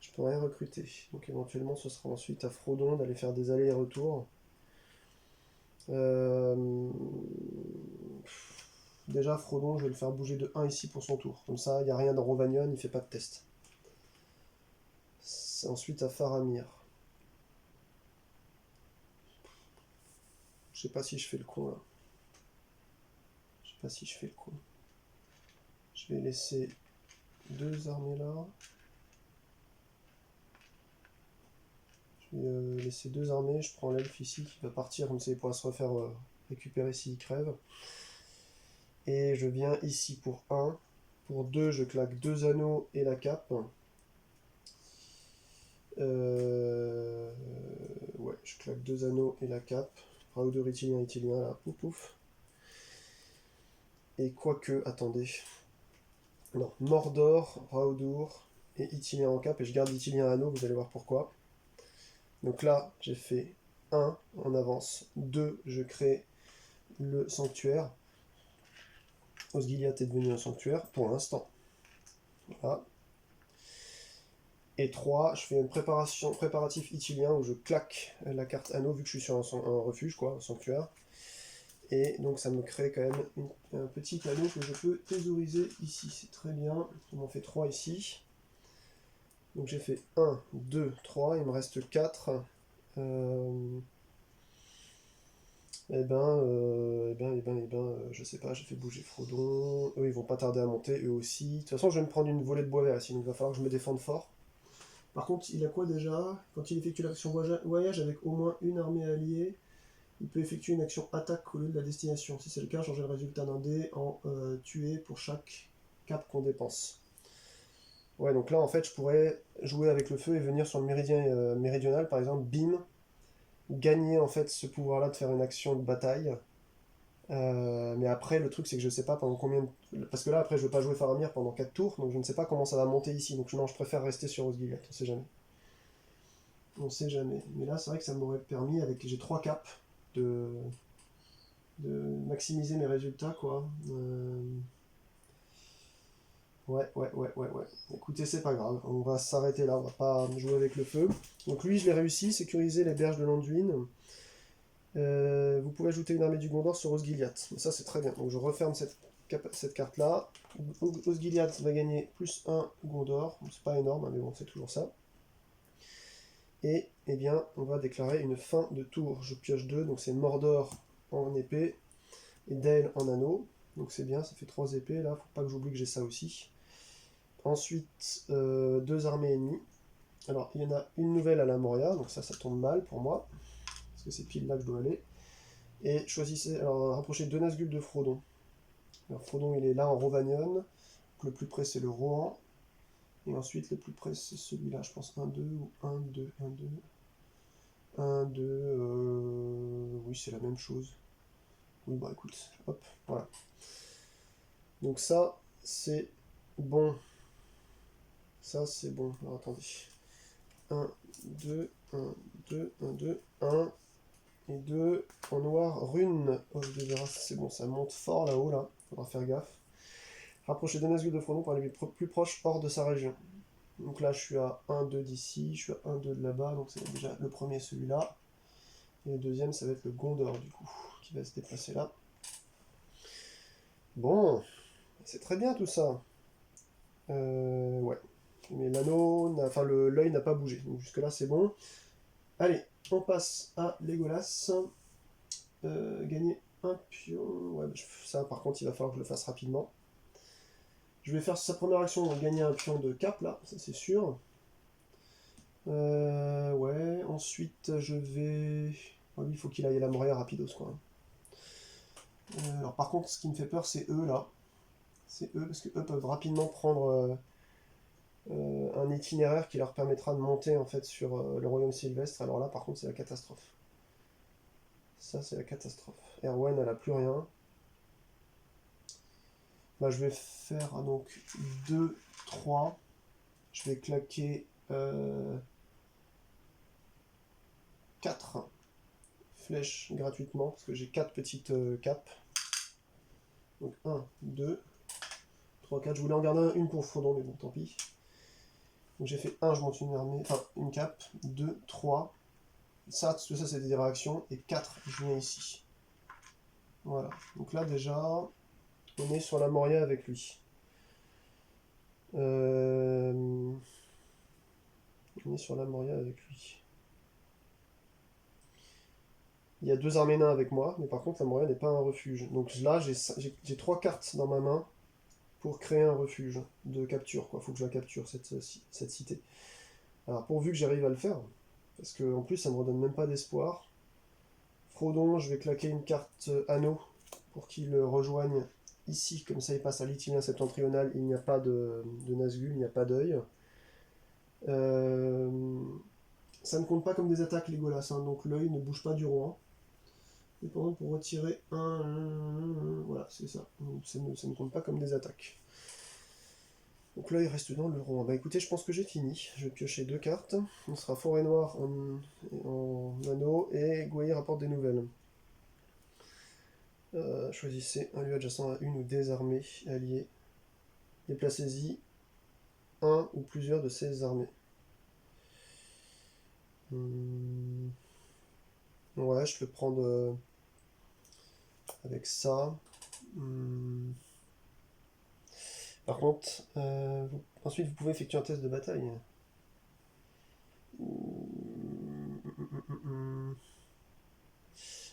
Je peux rien recruter. Donc éventuellement, ce sera ensuite à Frodon d'aller faire des allers et retours. Euh, Déjà, Frodon, je vais le faire bouger de 1 ici pour son tour. Comme ça, il n'y a rien dans Rovanion, il fait pas de test. C'est ensuite à Faramir. Je sais pas si je fais le con là. Je sais pas si je fais le con. Je vais laisser deux armées là. Je vais laisser deux armées. Je prends l'elfe ici qui va partir, comme ça il pourra se refaire récupérer s'il crève. Et je viens ici pour 1. Pour 2, je claque 2 anneaux et la cape. Ouais, je claque 2 anneaux et la cape. Raodur itilien, là, pouf pouf. Et quoique, attendez. Non, Mordor, Raodur et itilien en cape. Et je garde itilien anneau, vous allez voir pourquoi. Donc là, j'ai fait 1 en avance. 2, je crée le sanctuaire. Osgiliath est devenu un sanctuaire pour l'instant. Voilà. Et 3, je fais un préparatif itilien où je claque la carte anneau vu que je suis sur un refuge, quoi, un sanctuaire. Et donc ça me crée quand même un petit anneau que je peux thésauriser ici. C'est très bien. On m'en fait 3 ici. Donc j'ai fait 1, 2, 3. Il me reste 4. Je sais pas, j'ai fait bouger Frodon. Eux, ils vont pas tarder à monter, eux aussi. De toute façon, je vais me prendre une volée de bois vert ici, donc il va falloir que je me défende fort. Par contre, il a quoi déjà? Quand il effectue l'action voyage avec au moins une armée alliée, il peut effectuer une action attaque au lieu de la destination. Si c'est le cas, changer le résultat d'un dé en tuer pour chaque cap qu'on dépense. Ouais, donc là, en fait, je pourrais jouer avec le feu et venir sur le méridien méridional, par exemple, bim, gagner en fait ce pouvoir-là de faire une action de bataille. Mais après, le truc, c'est que je sais pas pendant combien. Parce que là, après, je veux pas jouer Faramir pendant 4 tours, donc je ne sais pas comment ça va monter ici. Donc non, je préfère rester sur Osgiliath, on sait jamais. On sait jamais. Mais là, c'est vrai que ça m'aurait permis, avec j'ai 3 caps, de, de maximiser mes résultats, quoi. Ouais. Écoutez, c'est pas grave. On va s'arrêter là, on va pas jouer avec le feu. Donc lui, je l'ai réussi, sécuriser les berges de l'Anduin. Vous pouvez ajouter une armée du Gondor sur Osgiliath. Ça, c'est très bien. Donc je referme cette carte-là. Osgiliath va gagner plus 1 Gondor. C'est pas énorme, hein, mais bon, c'est toujours ça. Et, eh bien, on va déclarer une fin de tour. Je pioche 2, donc c'est Mordor en épée et Dale en anneau. Donc c'est bien, ça fait 3 épées là. Faut pas que j'oublie que j'ai ça aussi. Ensuite, 2 armées ennemies. Alors, il y en a une nouvelle à la Moria, donc ça tombe mal pour moi. Parce que c'est pile là que je dois aller. Et choisissez, alors rapprochez 2 Nazgûl de Frodon. Alors Frodon il est là en Rovanion, le plus près c'est le Rohan. Et ensuite, le plus près, c'est celui-là, je pense 1, 2, ou 1, 2, 1, 2. 1, 2, oui, c'est la même chose. Oui, bah écoute, hop, voilà. Donc ça, c'est bon. Ça, c'est bon. Alors attendez. 1, 2, 1, 2, 1, 2, 1 et 2 en noir, rune. Oh, je verra, c'est bon, ça monte fort là-haut, là. Faudra faire gaffe. Rapprocher de Nazgûl de Frodon pour aller plus proche hors de sa région. Donc là, je suis à 1, 2 d'ici, je suis à 1, 2 de là-bas, donc c'est déjà le premier, celui-là. Et le deuxième, ça va être le Gondor, du coup, qui va se déplacer là. Bon, c'est très bien tout ça. Ouais. Mais l'anneau, enfin l'œil n'a pas bougé, donc jusque là c'est bon. Allez, on passe à Legolas. Gagner un pion. Ouais, ça par contre il va falloir que je le fasse rapidement. Je vais faire sa première action, donc gagner un pion de cap là, ça c'est sûr. Ouais, ensuite je vais. Oh, lui, il faut qu'il aille à la Moria rapidos quoi. Alors par contre, ce qui me fait peur, c'est eux là. C'est eux, parce que eux peuvent rapidement prendre un itinéraire qui leur permettra de monter en fait sur le royaume sylvestre. Alors là, par contre, c'est la catastrophe. Ça, c'est la catastrophe. Erwan, elle a plus rien. Là, je vais faire donc 2, 3. Je vais claquer 4 flèches gratuitement, parce que j'ai 4 petites capes. Donc 1, 2, 3, 4. Je voulais en garder une pour Frodon, mais bon, tant pis. Donc j'ai fait 1, je monte une armée, enfin une cape, 2, 3. Ça, tout ça c'est des réactions, et 4, je viens ici. Voilà. Donc là déjà, on est sur la Moria avec lui. On est sur la Moria avec lui. Il y a 2 armées nains avec moi, mais par contre la Moria n'est pas un refuge. Donc là j'ai 3 cartes dans ma main pour créer un refuge de capture. Il faut que je la capture cette cité. Alors pourvu que j'arrive à le faire, parce que en plus ça me redonne même pas d'espoir. Frodon, je vais claquer une carte anneau pour qu'il rejoigne ici, comme ça il passe à l'Ithilien septentrional, il n'y a pas de Nazgûl, il n'y a pas d'œil. Ça ne compte pas comme des attaques Legolas, hein, donc l'œil ne bouge pas du roi. Et par contre, pour retirer voilà, c'est ça. Donc, ça ne compte pas comme des attaques. Donc l'œil reste dans le rond. Bah écoutez, je pense que j'ai fini. Je vais piocher 2 cartes. On sera Forêt Noire en anneau et Gwaihir rapporte des nouvelles. Choisissez un lieu adjacent à une ou des armées alliées. Déplacez-y un ou plusieurs de ces armées. Ouais, je peux prendre avec ça. Par contre, ensuite vous pouvez effectuer un test de bataille.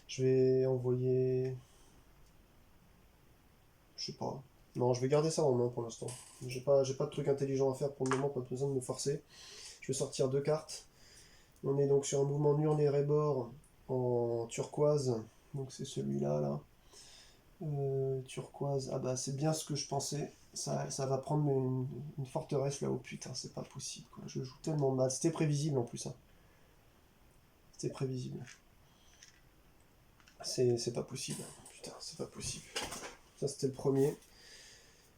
Je vais envoyer. Je sais pas. Non, je vais garder ça en main pour l'instant. J'ai pas de truc intelligent à faire pour le moment, pas besoin de me forcer. Je vais sortir 2 cartes. On est donc sur un mouvement Nurn-Erebor en turquoise. Donc c'est celui-là, là. Turquoise. Ah bah c'est bien ce que je pensais. Ça va prendre une forteresse là-haut. Putain, c'est pas possible, quoi. Je joue tellement mal. C'était prévisible en plus, hein. C'était prévisible. C'est pas possible. Putain, c'est pas possible. Ça, c'était le premier.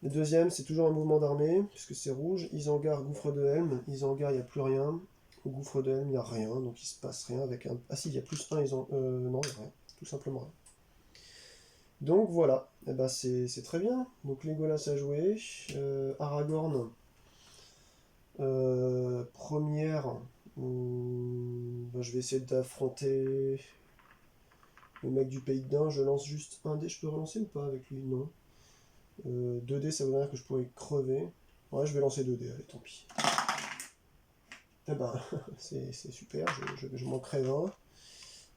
Le deuxième, c'est toujours un mouvement d'armée, puisque c'est rouge. Isengard, gouffre de Helm. Isengard, il n'y a plus rien. Au gouffre de Helm, il n'y a rien, donc il se passe rien avec un. Ah si, il y a plus 1, non, il n'y a rien. Tout simplement rien. Donc voilà, eh ben, c'est très bien. Donc Legolas a joué. Aragorn, première. Ben, je vais essayer d'affronter le mec du Pays de Dain. Je lance juste un dé. Je peux relancer ou pas avec lui? Non. 2 dés, ça veut dire que je pourrais crever. Ouais, je vais lancer 2 dés, allez, tant pis. Eh ben, c'est super, je m'en crève un.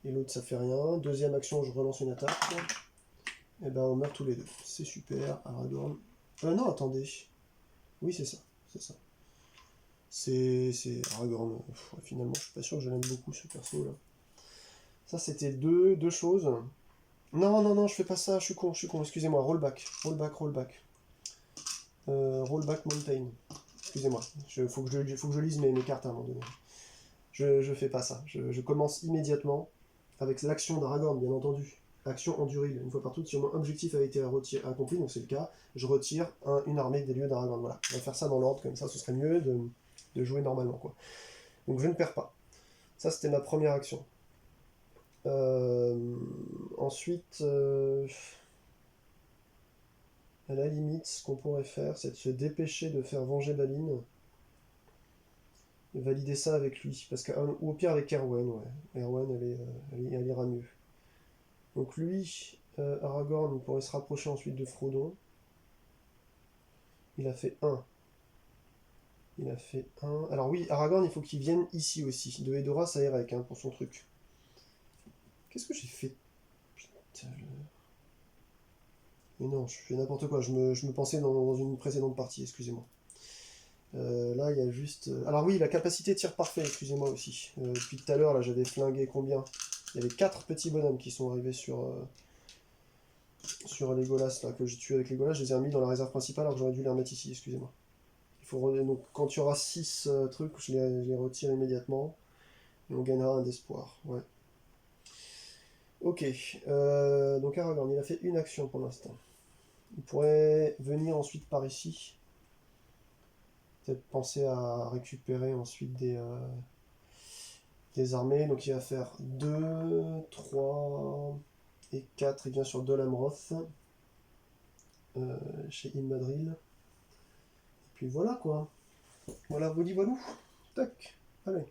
Et l'autre, ça fait rien. Deuxième action, je relance une attaque. Et ben, on meurt tous les deux. C'est super, Aragorn. Non, attendez. Oui, c'est ça, c'est ça. C'est Aragorn. Finalement, je suis pas sûr que je l'aime beaucoup, ce perso-là. Ça, c'était deux choses. Non, non, non, je fais pas ça, je suis con, excusez-moi. Rollback. Rollback Mountain. excusez-moi. Faut que je lise mes cartes à un moment donné. Je fais pas ça. Je commence immédiatement avec l'action d'Aragorn, bien entendu. Action Anduril. Une fois par toutes, si mon objectif a été accompli, donc c'est le cas, je retire une armée des lieux d'Aragorn. Voilà. On va faire ça dans l'ordre, comme ça, ce serait mieux de jouer normalement, quoi. Donc je ne perds pas. Ça, c'était ma première action. Ensuite, à la limite, ce qu'on pourrait faire, c'est de se dépêcher de faire venger Balin et valider ça avec lui. Ou au pire avec Erwan, ouais. Erwan, elle ira mieux. Donc lui, Aragorn, il pourrait se rapprocher ensuite de Frodon. Il a fait 1. Il a fait 1. Alors oui, Aragorn, il faut qu'il vienne ici aussi. De Edoras à Erech, hein, pour son truc. Qu'est-ce que j'ai fait? Putain, mais non, je fais n'importe quoi. Je me pensais dans une précédente partie, excusez-moi. Là, il y a juste... Alors oui, la capacité de tir parfait, excusez-moi aussi. Depuis tout à l'heure, là, j'avais flingué combien? Il y avait 4 petits bonhommes qui sont arrivés sur Legolas, là, que j'ai tué avec Legolas. Je les ai remis dans la réserve principale, alors que j'aurais dû les remettre ici, excusez-moi. Donc, quand il y aura 6 trucs, je les retire immédiatement. Et on gagnera un d'espoir, ouais. Ok, donc Aragorn, il a fait une action pour l'instant. Il pourrait venir ensuite par ici. Peut-être penser à récupérer ensuite des armées. Donc il va faire 2, 3 et 4. Il vient sur Dol Amroth, chez Imladril. Et puis voilà quoi. Voilà, Rudy Walou. Tac, allez.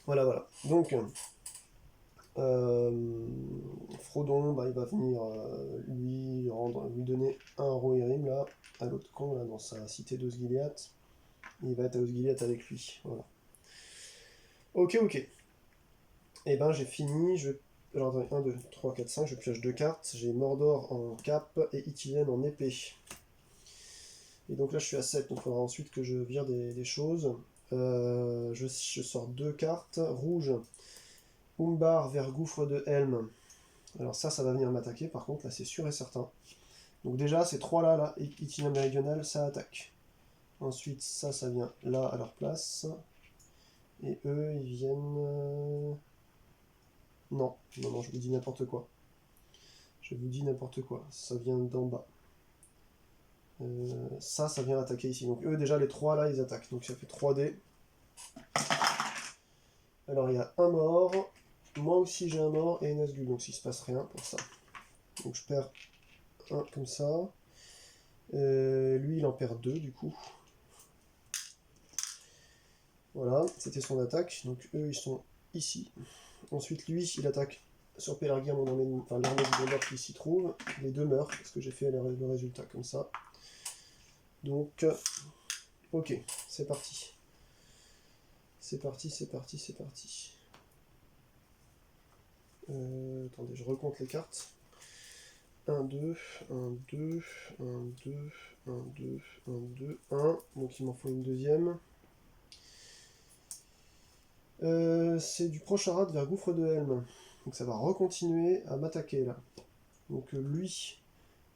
Voilà. Donc, Frodon, bah, il va venir lui donner un Rohirrim là, à l'autre camp, là, dans sa cité d'Osgiliath. Il va être à Osgiliath avec lui. Voilà. Ok. Et ben j'ai fini. Alors, 1, 2, 3, 4, 5. Je pioche 2 cartes. J'ai Mordor en cap et Ithilien en épée. Et donc là je suis à 7, donc il faudra ensuite que je vire des choses. Je sors 2 cartes. Rouge, Umbar vers Gouffre de Helm. Alors ça va venir m'attaquer, par contre, là c'est sûr et certain. Donc déjà, ces 3 là, Itinéraire méridional, ça attaque. Ensuite, ça vient là à leur place. Et eux, ils viennent... Non, je vous dis n'importe quoi. Ça vient d'en bas. Ça vient attaquer ici. Donc eux, déjà, les 3 là, ils attaquent. Donc ça fait 3D. Alors il y a un mort. Moi aussi j'ai un mort et Nazgûl. Donc s'il se passe rien pour ça. Donc je perds 1 comme ça. Lui, il en perd 2 du coup. Voilà, c'était son attaque. Donc eux, ils sont ici. Ensuite, lui, il attaque sur Pelargir, l'armée du Gondor qui s'y trouve. Les 2 meurent, parce que j'ai fait le résultat comme ça. Donc, ok, c'est parti. Attendez, je recompte les cartes. 1, 2, 1, 2, 1, 2, 1, 2, 1, 2, 1. Donc il m'en faut une deuxième. C'est du Procharat vers Gouffre de Helm. Donc ça va recontinuer à m'attaquer là. Donc lui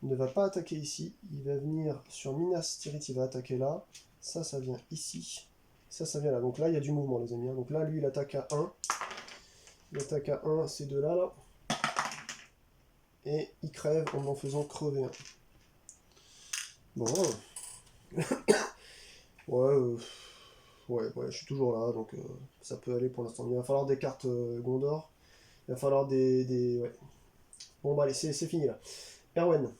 ne va pas attaquer ici. Il va venir sur Minas Tirith, il va attaquer là. Ça vient ici. Ça vient là. Donc là il y a du mouvement les amis. Donc là lui il attaque à 1. Il attaque à 1, ces deux là. Et il crève en m'en faisant crever un. Bon. Ouais, je suis toujours là, donc ça peut aller pour l'instant. Il va falloir des cartes Gondor. Il va falloir des... Ouais. Bon bah allez, c'est fini là. Erwen,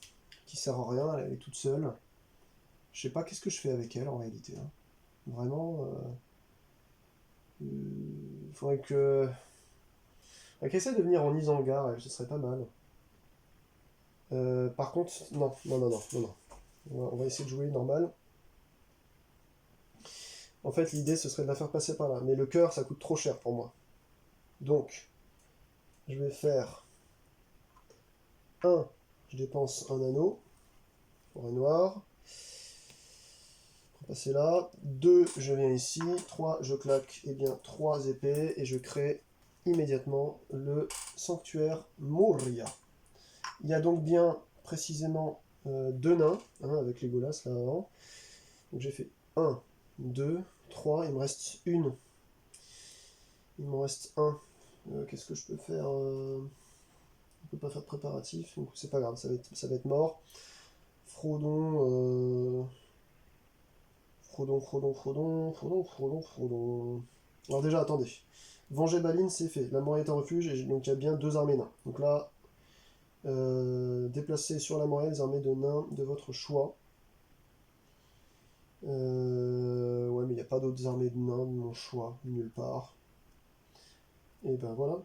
qui sert à rien, elle est toute seule. Je sais pas qu'est-ce que je fais avec elle en réalité. Hein. Vraiment... faudrait que... qu'elle essaie de venir en Isengard, elle, ce serait pas mal. Par contre, non. On va essayer de jouer normal. En fait, l'idée, ce serait de la faire passer par là. Mais le cœur, ça coûte trop cher pour moi. Donc, je vais faire 1, je dépense un anneau, forêt noire. On va passer là. 2, je viens ici. 3, je claque 3 épées et je crée immédiatement le sanctuaire Moria. Il y a donc bien précisément deux nains, hein, avec les golasses là avant. Donc j'ai fait 1, 2, 3, il me reste une. Il m'en reste un. Qu'est-ce que je peux faire On peut pas faire de préparatif, donc c'est pas grave, ça va être mort. Frodon, Frodon. Alors déjà, attendez. Venger Balin, c'est fait. La muraille est un refuge, et donc il y a bien deux armées nains. Donc là, déplacez sur la muraille les armées de nains de votre choix. Ouais, mais il n'y a pas d'autres armées de nains de mon choix, nulle part. Et ben voilà,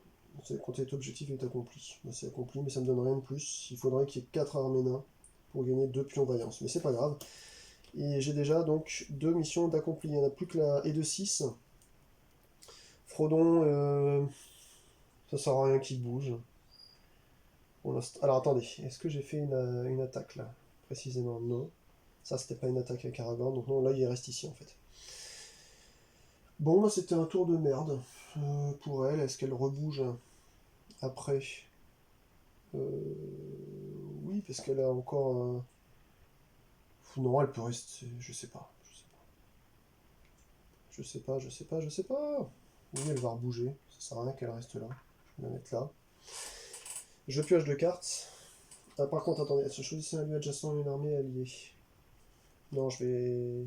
quand cet objectif est accompli. Ben, c'est accompli, mais ça me donne rien de plus. Il faudrait qu'il y ait 4 armées nains pour gagner 2 pions vaillance. Mais c'est pas grave. Et j'ai déjà donc 2 missions d'accompli. Il n'y en a plus que la et de 6. Frodon, ça sert à rien qu'il bouge. Alors attendez, est-ce que j'ai fait une attaque là précisément? Non. Ça c'était pas une attaque avec Aragorn, donc non, là il reste ici en fait. Bon, bah, c'était un tour de merde pour elle. Est-ce qu'elle rebouge après? Oui, parce qu'elle a encore un. Non, elle peut rester. Je sais pas. Je sais pas. Oui, elle va rebouger. Ça sert à rien qu'elle reste là. Je vais la mettre là. Je pioche deux cartes. Ah, par contre, attendez. Choisissez un lieu adjacent à une armée alliée. Non, je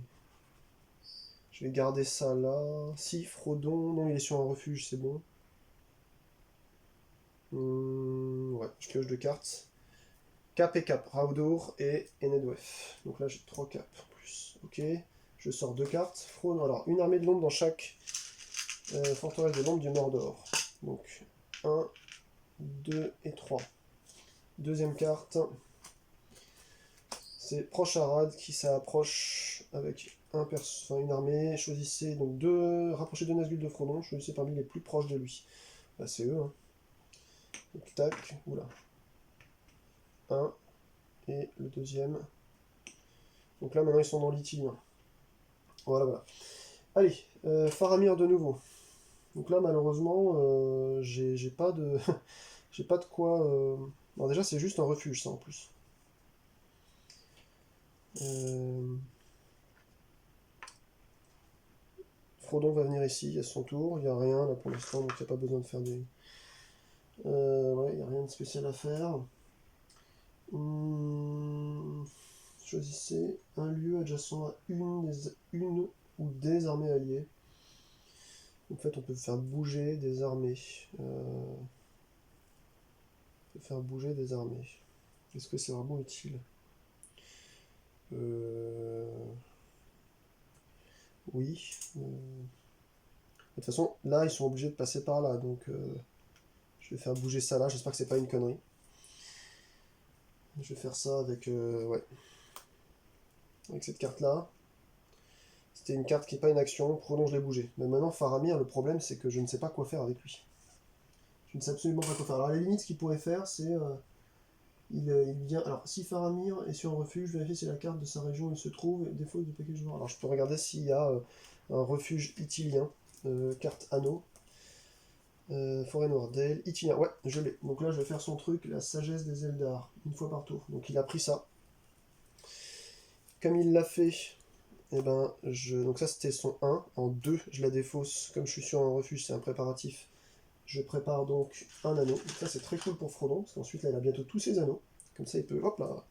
vais garder ça là. Si, Frodon. Non, il est sur un refuge, c'est bon. Ouais, je pioche deux cartes. Cap et Cap, Raudour et Enedwef. Donc là j'ai 3 caps en plus. Ok, je sors deux cartes. Fraude, alors une armée de l'ombre dans chaque forteresse de l'ombre du Mordor. Donc 1, 2 et 3. Deuxième carte, c'est Procharad qui s'approche avec une armée. Choisissez donc rapprochez deux Nazgûl de Frodon. Choisissez parmi les plus proches de lui. Bah, c'est eux. Hein. Donc tac, oula. 1 et le deuxième. Donc là maintenant ils sont dans l'Itilien. Voilà. Allez, Faramir de nouveau. Donc là, malheureusement, j'ai pas de, j'ai pas de quoi. Bon, déjà, c'est juste un refuge, ça en plus. Euh, Frodon va venir ici à son tour. Il n'y a rien là pour l'instant, donc il n'y a pas besoin de faire des. Ouais, il n'y a rien de spécial à faire. Choisissez un lieu adjacent à une ou des armées alliées. En fait, on peut faire bouger des armées. Est-ce que c'est vraiment utile? Oui. De toute façon, là, ils sont obligés de passer par là, donc je vais faire bouger ça là. J'espère que c'est pas une connerie. Je vais faire ça avec, ouais, avec cette carte-là. C'était une carte qui n'est pas une action. Prenons, je l'ai bougé. Mais maintenant, Faramir, le problème, c'est que je ne sais pas quoi faire avec lui. Je ne sais absolument pas quoi faire. Alors, à la limite, ce qu'il pourrait faire, c'est. Il vient. Alors, si Faramir est sur un refuge, vérifiez si la carte de sa région où il se trouve. Et défaut du package joueur. Alors, je peux regarder s'il y a un refuge itilien. Carte anneau. Forêt Noire d'Aile. Itilien. Ouais, je l'ai. Donc là, je vais faire son truc, la sagesse des Eldar. Une fois par tour. Donc, il a pris ça. Comme il l'a fait. Et ben, donc ça c'était son 1. En 2, je la défausse. Comme je suis sur un refuge, c'est un préparatif. Je prépare donc un anneau. Donc ça c'est très cool pour Frodon, parce qu'ensuite là il a bientôt tous ses anneaux. Comme ça il peut, hop là,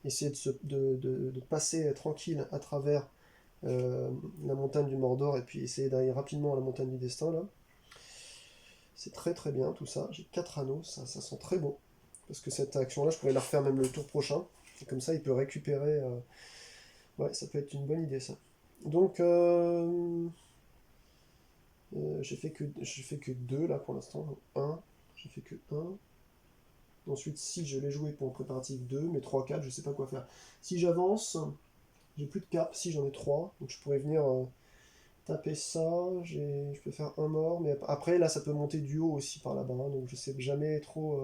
essayer de passer tranquille à travers la montagne du Mordor et puis essayer d'aller rapidement à la montagne du destin là. C'est très très bien tout ça. J'ai 4 anneaux, ça sent très bon. Parce que cette action là, je pourrais la refaire même le tour prochain. Et comme ça il peut récupérer. Ouais, ça peut être une bonne idée ça. Donc j'ai fait que 2 là pour l'instant. 1, j'ai fait que 1. Ensuite, si je l'ai joué pour un préparatif 2, mais 3, 4, je sais pas quoi faire. Si j'avance, j'ai plus de cap, si j'en ai 3, donc je pourrais venir taper ça, je peux faire un mort, mais après là ça peut monter du haut aussi par là-bas, hein, donc je sais jamais trop.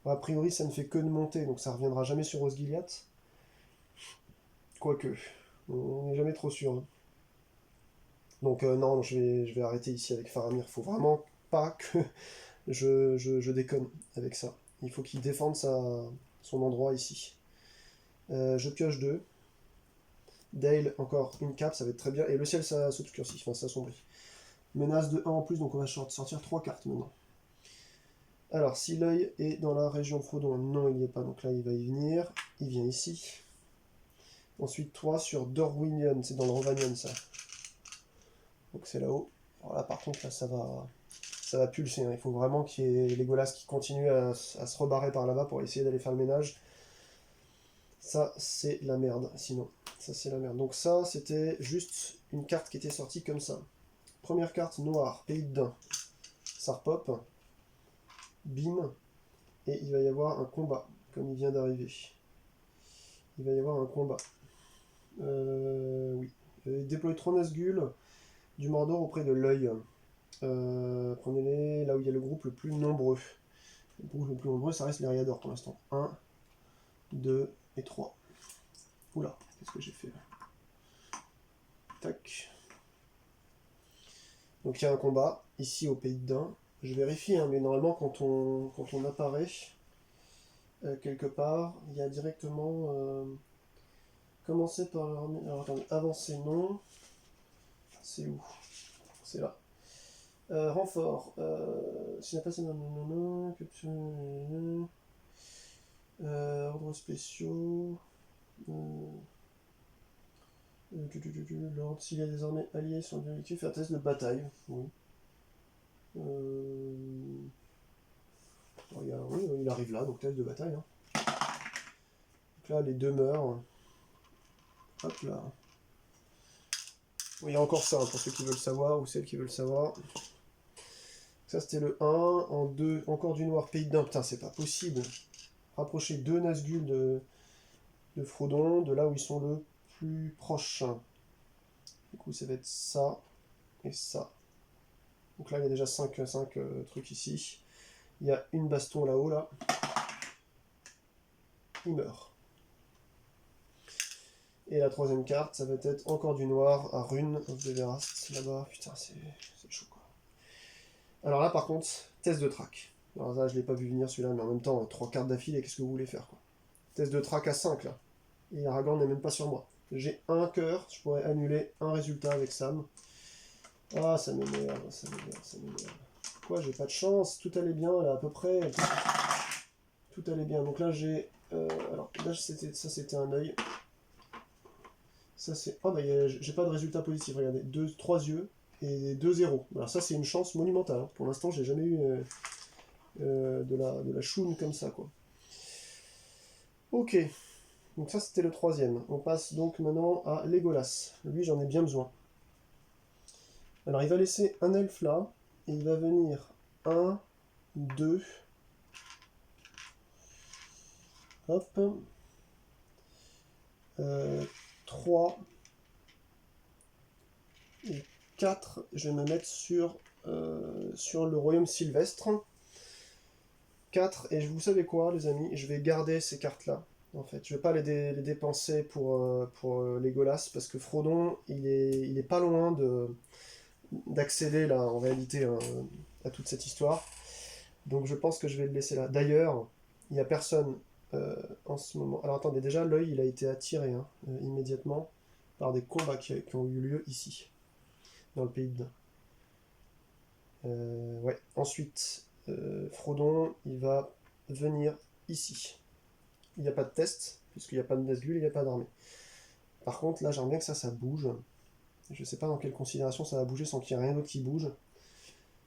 A priori ça ne fait que de monter, donc ça reviendra jamais sur Osgiliath. Quoique, on n'est jamais trop sûr. Hein. Donc non, je vais arrêter ici avec Faramir. Faut vraiment pas que je déconne avec ça. Il faut qu'il défende son endroit ici. Je pioche 2. Dale, encore une cape, ça va être très bien. Et le ciel, ça s'obscurcit, enfin ça s'assombrit. Menace de 1 en plus, donc on va sortir 3 cartes maintenant. Alors, si l'œil est dans la région de Frodon, non, il n'y est pas, donc là, il va y venir. Il vient ici. Ensuite, 3 sur Dorwinion, c'est dans le Rovanion, ça. Donc c'est là-haut. Alors là, par contre, là, ça va pulser. Hein. Il faut vraiment qu'il y ait Legolas qui continue à se rebarrer par là-bas pour essayer d'aller faire le ménage. Ça, c'est la merde, sinon. Ça, c'est la merde. Donc ça, c'était juste une carte qui était sortie comme ça. Première carte, noire, Pays de Dain. Ça repop. Bim. Et il va y avoir un combat, comme il vient d'arriver. Il va y avoir un combat. Oui. Déployez 3 Nazgûl du Mordor auprès de l'œil. Prenez-les là où il y a le groupe le plus nombreux. Le groupe le plus nombreux, ça reste les Riador pour l'instant. 1, 2 et 3. Oula, qu'est-ce que j'ai fait là? Tac. Donc il y a un combat, ici au Pays de Dain. Je vérifie, hein, mais normalement quand on apparaît quelque part, il y a directement... commencer par... Alors attendez, avancer non. C'est où? C'est là. Renfort. S'il n'y a pas ça, non. Ordres spéciaux. L'ordre, s'il y a des armées alliées sur le véhicule, faire test de bataille. Oui. Oui, il arrive là, donc test de bataille. Hein. Donc là, les deux meurent. Hop là. Oui, il y a encore ça, hein, pour ceux qui veulent savoir, ou celles qui veulent savoir. Ça, c'était le 1. En 2, encore du noir, Pays de Dain. Putain, c'est pas possible. Rapprocher 2 Nazgûl de Frodon, de là où ils sont le plus proches. Du coup, ça va être ça et ça. Donc là, il y a déjà 5 trucs ici. Il y a une baston là-haut, là. Il meurt. Et la troisième carte, ça va être encore du noir à Rune of the Verast, là-bas. Putain, c'est chaud, quoi. Alors là, par contre, test de track. Alors là, je l'ai pas vu venir celui-là, mais en même temps, 3 cartes d'affilée, qu'est-ce que vous voulez faire, quoi. Test de track à 5, là. Et Aragorn n'est même pas sur moi. J'ai un cœur, je pourrais annuler un résultat avec Sam. Ah, ça m'énerve. Quoi, j'ai pas de chance, tout allait bien, là, à peu près. Tout allait bien. Donc là, j'ai... alors, là, ça, c'était un œil. Ça, c'est... Ah, bah, j'ai pas de résultat positif, regardez. 3 yeux et 2 zéros. Alors ça, c'est une chance monumentale. Hein. Pour l'instant, j'ai jamais eu de la choune comme ça, quoi. Ok. Donc ça, c'était le troisième. On passe donc maintenant à Legolas. Lui, j'en ai bien besoin. Alors, il va laisser un elfe là, et il va venir 1, 2, hop, 3 et 4. Je vais me mettre sur le royaume sylvestre. 4, et vous savez quoi, les amis, je vais garder ces cartes-là. En fait, je vais pas les dépenser pour Legolas, parce que Frodon, il est pas loin d'accéder là, en réalité, hein, à toute cette histoire. Donc je pense que je vais le laisser là. D'ailleurs, il n'y a personne en ce moment. Alors attendez, déjà, l'œil, il a été attiré hein, immédiatement par des combats qui ont eu lieu ici, dans le Pays de Dain. Ouais. Ensuite, Frodon, il va venir ici. Il n'y a pas de test, puisqu'il n'y a pas de Nazgûl, il n'y a pas d'armée. Par contre, là, j'aimerais bien que ça bouge. Je sais pas dans quelle considération ça va bouger sans qu'il y ait rien d'autre qui bouge.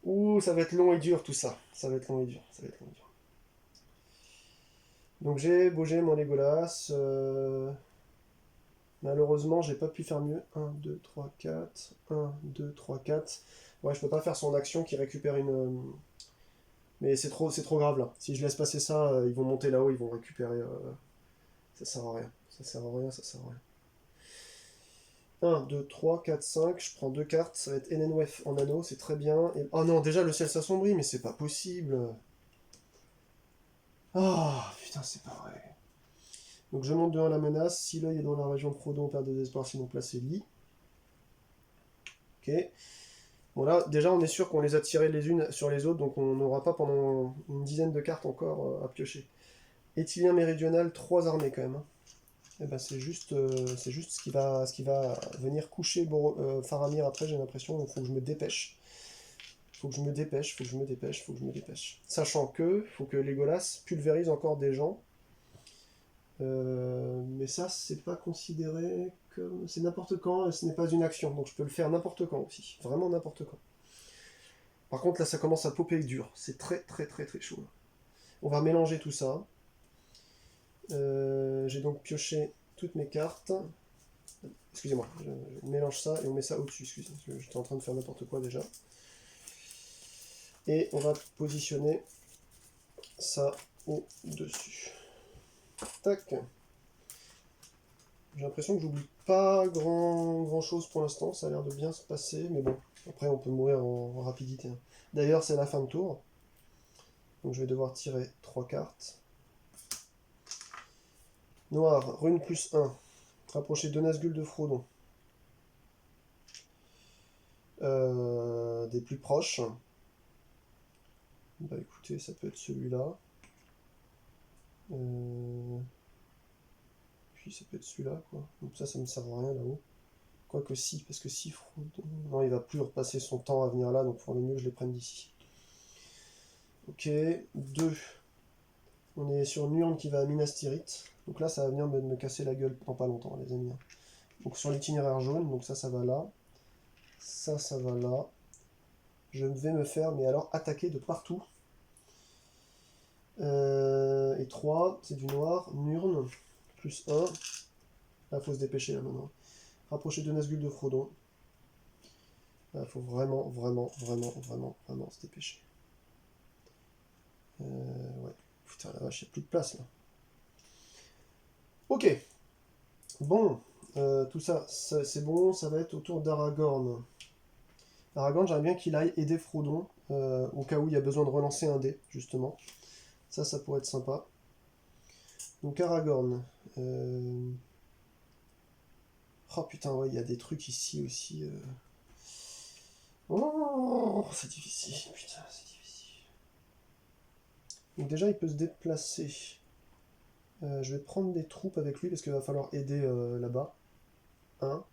Ouh, ça va être long et dur tout ça. Ça va être long et dur. Donc j'ai bougé mon Legolas. Malheureusement, j'ai pas pu faire mieux. 1, 2, 3, 4. 1, 2, 3, 4. Ouais, je peux pas faire son action qui récupère une... Mais c'est trop grave là. Si je laisse passer ça, ils vont monter là-haut, ils vont récupérer... Ça sert à rien. 1, 2, 3, 4, 5, je prends 2 cartes, ça va être Enenwef en anneau, c'est très bien. Et... Oh non, déjà le ciel s'assombrit, mais c'est pas possible. Ah, putain, c'est pas vrai. Donc je monte de 1 la menace, si l'œil est dans la région de Frodon, on perd 2 espoirs, sinon placé lit. Ok. Bon là, déjà on est sûr qu'on les a tirées les unes sur les autres, donc on n'aura pas pendant une dizaine de cartes encore à piocher. Éthylien méridional, 3 armées quand même. Hein. Et ben c'est juste ce qui va venir coucher Faramir après, j'ai l'impression. Il faut que je me dépêche. Faut que je me dépêche, faut que je me dépêche, faut que je me dépêche. Sachant que, faut que Legolas pulvérise encore des gens. Mais ça, c'est pas considéré comme... C'est n'importe quand, ce n'est pas une action. Donc je peux le faire n'importe quand aussi. Vraiment n'importe quand. Par contre, là, ça commence à popper dur. C'est très, très, très, très chaud. On va mélanger tout ça. J'ai donc pioché toutes mes cartes. Excusez-moi, je mélange ça et on met ça au-dessus. Excusez-moi, j'étais en train de faire n'importe quoi déjà. Et on va positionner ça au-dessus. Tac. J'ai l'impression que j'oublie pas grand chose pour l'instant. Ça a l'air de bien se passer. Mais bon, après on peut mourir en rapidité. D'ailleurs, c'est la fin de tour. Donc je vais devoir tirer 3 cartes. Noir, rune plus 1. Rapprocher de Nazgûl de Frodon. Des plus proches. Bah écoutez, ça peut être celui-là. Puis ça peut être celui-là, quoi. Donc ça me sert à rien là-haut. Quoique si, parce que si Frodon... Non, il va plus repasser son temps à venir là, donc il faudrait mieux que je les prenne d'ici. Ok, 2. On est sur Nurn qui va à Minas Tirith. Donc là, ça va venir me casser la gueule dans pas longtemps, les amis. Donc sur l'itinéraire jaune, donc ça va là. Ça va là. Je vais me faire, mais alors, attaquer de partout. Et 3, c'est du noir. Nurn, plus 1. Là, faut se dépêcher, là, maintenant. Rapprocher de Nazgûl de Frodon. Là, faut vraiment se dépêcher. Ouais. Putain, la vache, il n'y a plus de place, là. Ok. Bon. Tout ça, c'est bon. Ça va être autour d'Aragorn. Aragorn, j'aimerais bien qu'il aille aider Frodon, au cas où il y a besoin de relancer un dé, justement. Ça pourrait être sympa. Donc Aragorn. Oh putain, ouais, il y a des trucs ici aussi. Oh, c'est difficile, putain, c'est difficile. Donc déjà, il peut se déplacer. Je vais prendre des troupes avec lui parce qu'il va falloir aider là-bas. 1.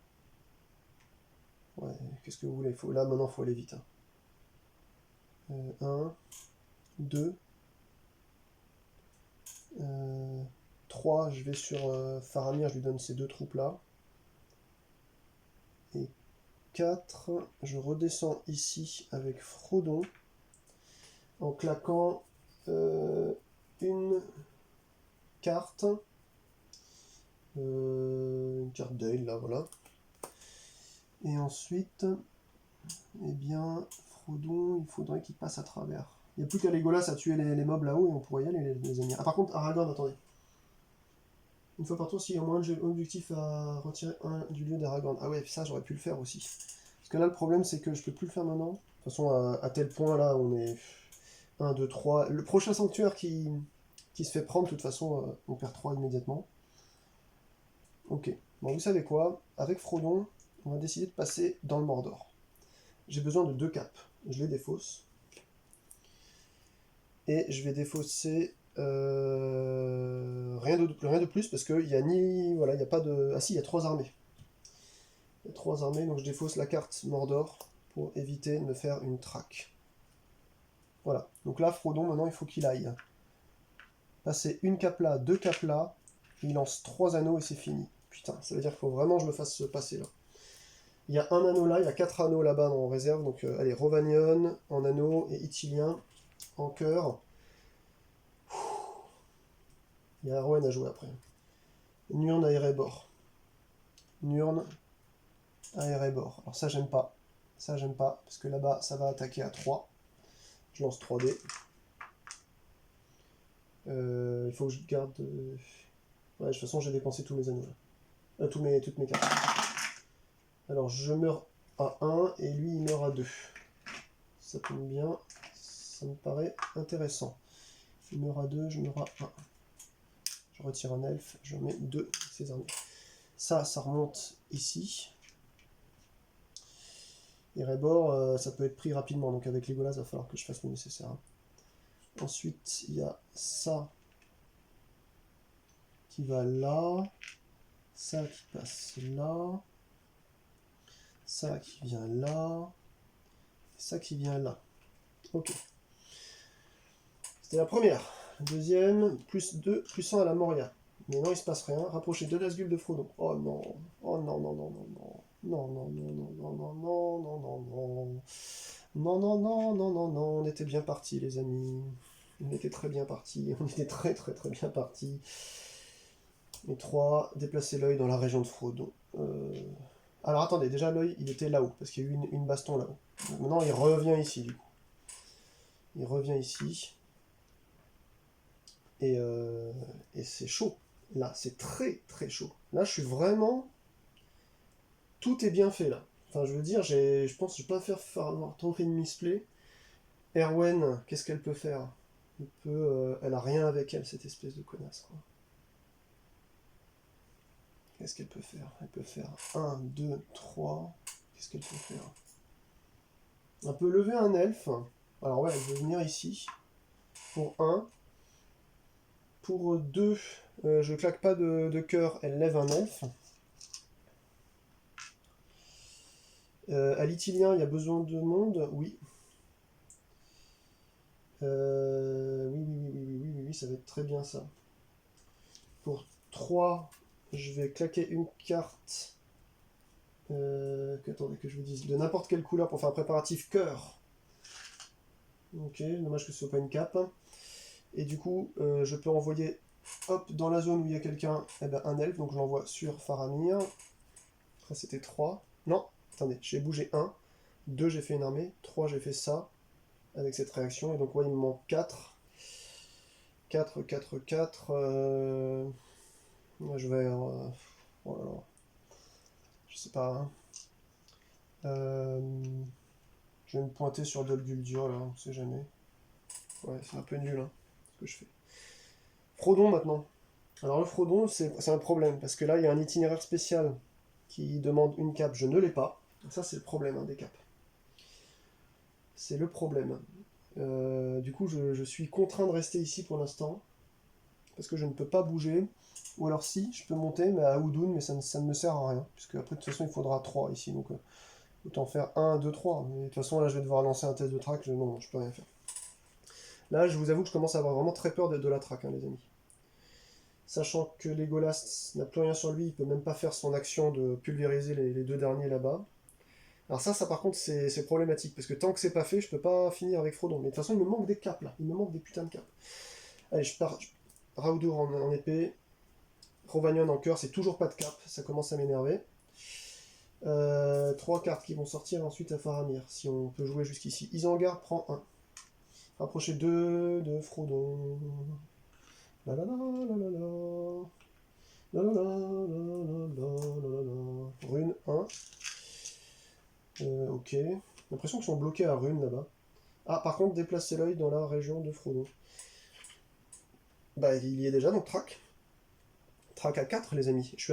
Ouais, qu'est-ce que vous voulez? Là, maintenant, il faut aller vite. 1, 2, 3, je vais sur Faramir, je lui donne ces 2 troupes-là. Et 4, je redescends ici avec Frodon, en claquant une carte. Une carte d'aile, là, voilà. Et ensuite, eh bien, Frodon, il faudrait qu'il passe à travers. Il n'y a plus qu'à Legolas à tuer les mobs là-haut et on pourrait y aller, les amis. Ah, par contre, Aragorn, attendez. Une fois par tour, s'il y a moins d'objectifs à retirer un du lieu d'Aragorn. Ah ouais, ça, j'aurais pu le faire aussi. Parce que là, le problème, c'est que je peux plus le faire maintenant. De toute façon, à tel point, là, on est 1, 2, 3. Le prochain sanctuaire qui se fait prendre, de toute façon, on perd 3 immédiatement. Ok. Bon, vous savez quoi? Avec Frodon, on va décider de passer dans le Mordor. J'ai besoin de 2 capes. Je les défausse. Et je vais défausser rien de plus parce qu'il n'y a ni. Voilà, il n'y a pas de. Ah si, il y a 3 armées. Il y a 3 armées, donc je défausse la carte Mordor pour éviter de me faire une traque. Voilà. Donc là, Frodon, maintenant, il faut qu'il aille. Passer une cape là, 2 capes là. Il lance 3 anneaux et c'est fini. Putain, ça veut dire qu'il faut vraiment que je me fasse passer là. Il y a un anneau là, il y a 4 anneaux là-bas en réserve. Donc allez, Rovanion en anneau et Ithilien en cœur. Il y a Arwen à jouer après. Nurn à Erebor. Nurn à Erebor. Alors ça j'aime pas. Ça j'aime pas, parce que là-bas ça va attaquer à 3. Je lance 3 dés. Il faut que je garde... Ouais, de toute façon j'ai dépensé tous mes anneaux là. Toutes mes cartes. Alors je meurs à 1 et lui il meurt à 2. Ça tombe bien. Ça me paraît intéressant. Il meurt à 2, je meurs à 1. Je retire un elfe, je mets 2 ces armées. Ça remonte ici. Erebor, ça peut être pris rapidement, donc avec Legolas, il va falloir que je fasse le nécessaire. Ensuite, il y a ça qui va là. Ça qui passe là. Ça qui vient là. Et ça qui vient là. Ok. C'était la première. La deuxième, plus 2, plus 1 à la Moria. Mais non, il se passe rien. Rapprochez 2 Nazgûl de Frodon. Oh non. Oh non, non, non, non, non. Non, non, non, non, non, non, non, non, non, non. Non, non, non, non, non, non. On était bien partis, les amis. On était très bien partis. On était très, très, très bien partis. Et 3, déplacer l'œil dans la région de Frodon. Alors attendez, déjà l'œil, il était là-haut, parce qu'il y a eu une baston là-haut. Maintenant, il revient ici, du coup. Il revient ici. Et c'est chaud. Là, c'est très très chaud. Là, je suis vraiment... Tout est bien fait, là. Enfin, je veux dire, je pense que je ne vais pas faire avoir trop fait de misplay. Erwen, qu'est-ce qu'elle peut faire? Elle a rien avec elle, cette espèce de connasse, quoi. Qu'est-ce qu'elle peut faire? Elle peut faire 1, 2, 3. Qu'est-ce qu'elle peut faire? Elle peut lever un elfe. Alors ouais, elle veut venir ici. Pour 1. Pour 2, je claque pas de cœur, elle lève un elfe. À l'Itilien, il y a besoin de monde? Oui. Oui, ça va être très bien ça. Pour 3, je vais claquer une carte. Attendez que je vous dise. De n'importe quelle couleur pour faire un préparatif cœur. Ok, dommage que ce soit pas une cape. Et du coup, je peux envoyer, hop, dans la zone où il y a quelqu'un, un elfe. Donc je l'envoie sur Faramir. Après c'était 3. Non, attendez, j'ai bougé 1. 2, j'ai fait une armée. 3, j'ai fait ça. Avec cette réaction. Et donc, ouais, il me manque 4. 4, 4, 4. Moi, je vais... oh là là. Je sais pas. Hein. Je vais me pointer sur Dol Guldur, là. On sait jamais. Ouais, c'est un peu nul, hein, ce que je fais. Frodon, maintenant. Alors, le Frodon, c'est un problème. Parce que là, il y a un itinéraire spécial qui demande une cape. Je ne l'ai pas. Ça, c'est le problème, hein, des capes. C'est le problème. Du coup, je suis contraint de rester ici pour l'instant. Parce que je ne peux pas bouger. Ou alors si, je peux monter, mais à Oudoun, mais ça ne me sert à rien. Puisque après, de toute façon, il faudra 3 ici. Donc, autant faire 1, 2, 3. Mais de toute façon, là, je vais devoir lancer un test de track. Non, je peux rien faire. Là, je vous avoue que je commence à avoir vraiment très peur de la track, hein, les amis. Sachant que Legolas n'a plus rien sur lui, il peut même pas faire son action de pulvériser les 2 derniers là-bas. Alors ça par contre, c'est problématique. Parce que tant que c'est pas fait, je peux pas finir avec Frodon. Mais de toute façon, il me manque des capes, là. Il me manque des putains de capes. Allez, je pars. Raudur en épée. Rovagnon en cœur, c'est toujours pas de cap, ça commence à m'énerver. 3 cartes qui vont sortir ensuite à Faramir, si on peut jouer jusqu'ici. Isengard prend 1. Rapprochez 2 de Frodon. La la la la la la. La la la la la la. Rune 1. Ok. J'ai l'impression qu'ils sont bloqués à Rune là-bas. Ah, par contre, déplacez l'œil dans la région de Frodon. Bah, il y est déjà, donc track. Track à 4, les amis. Je suis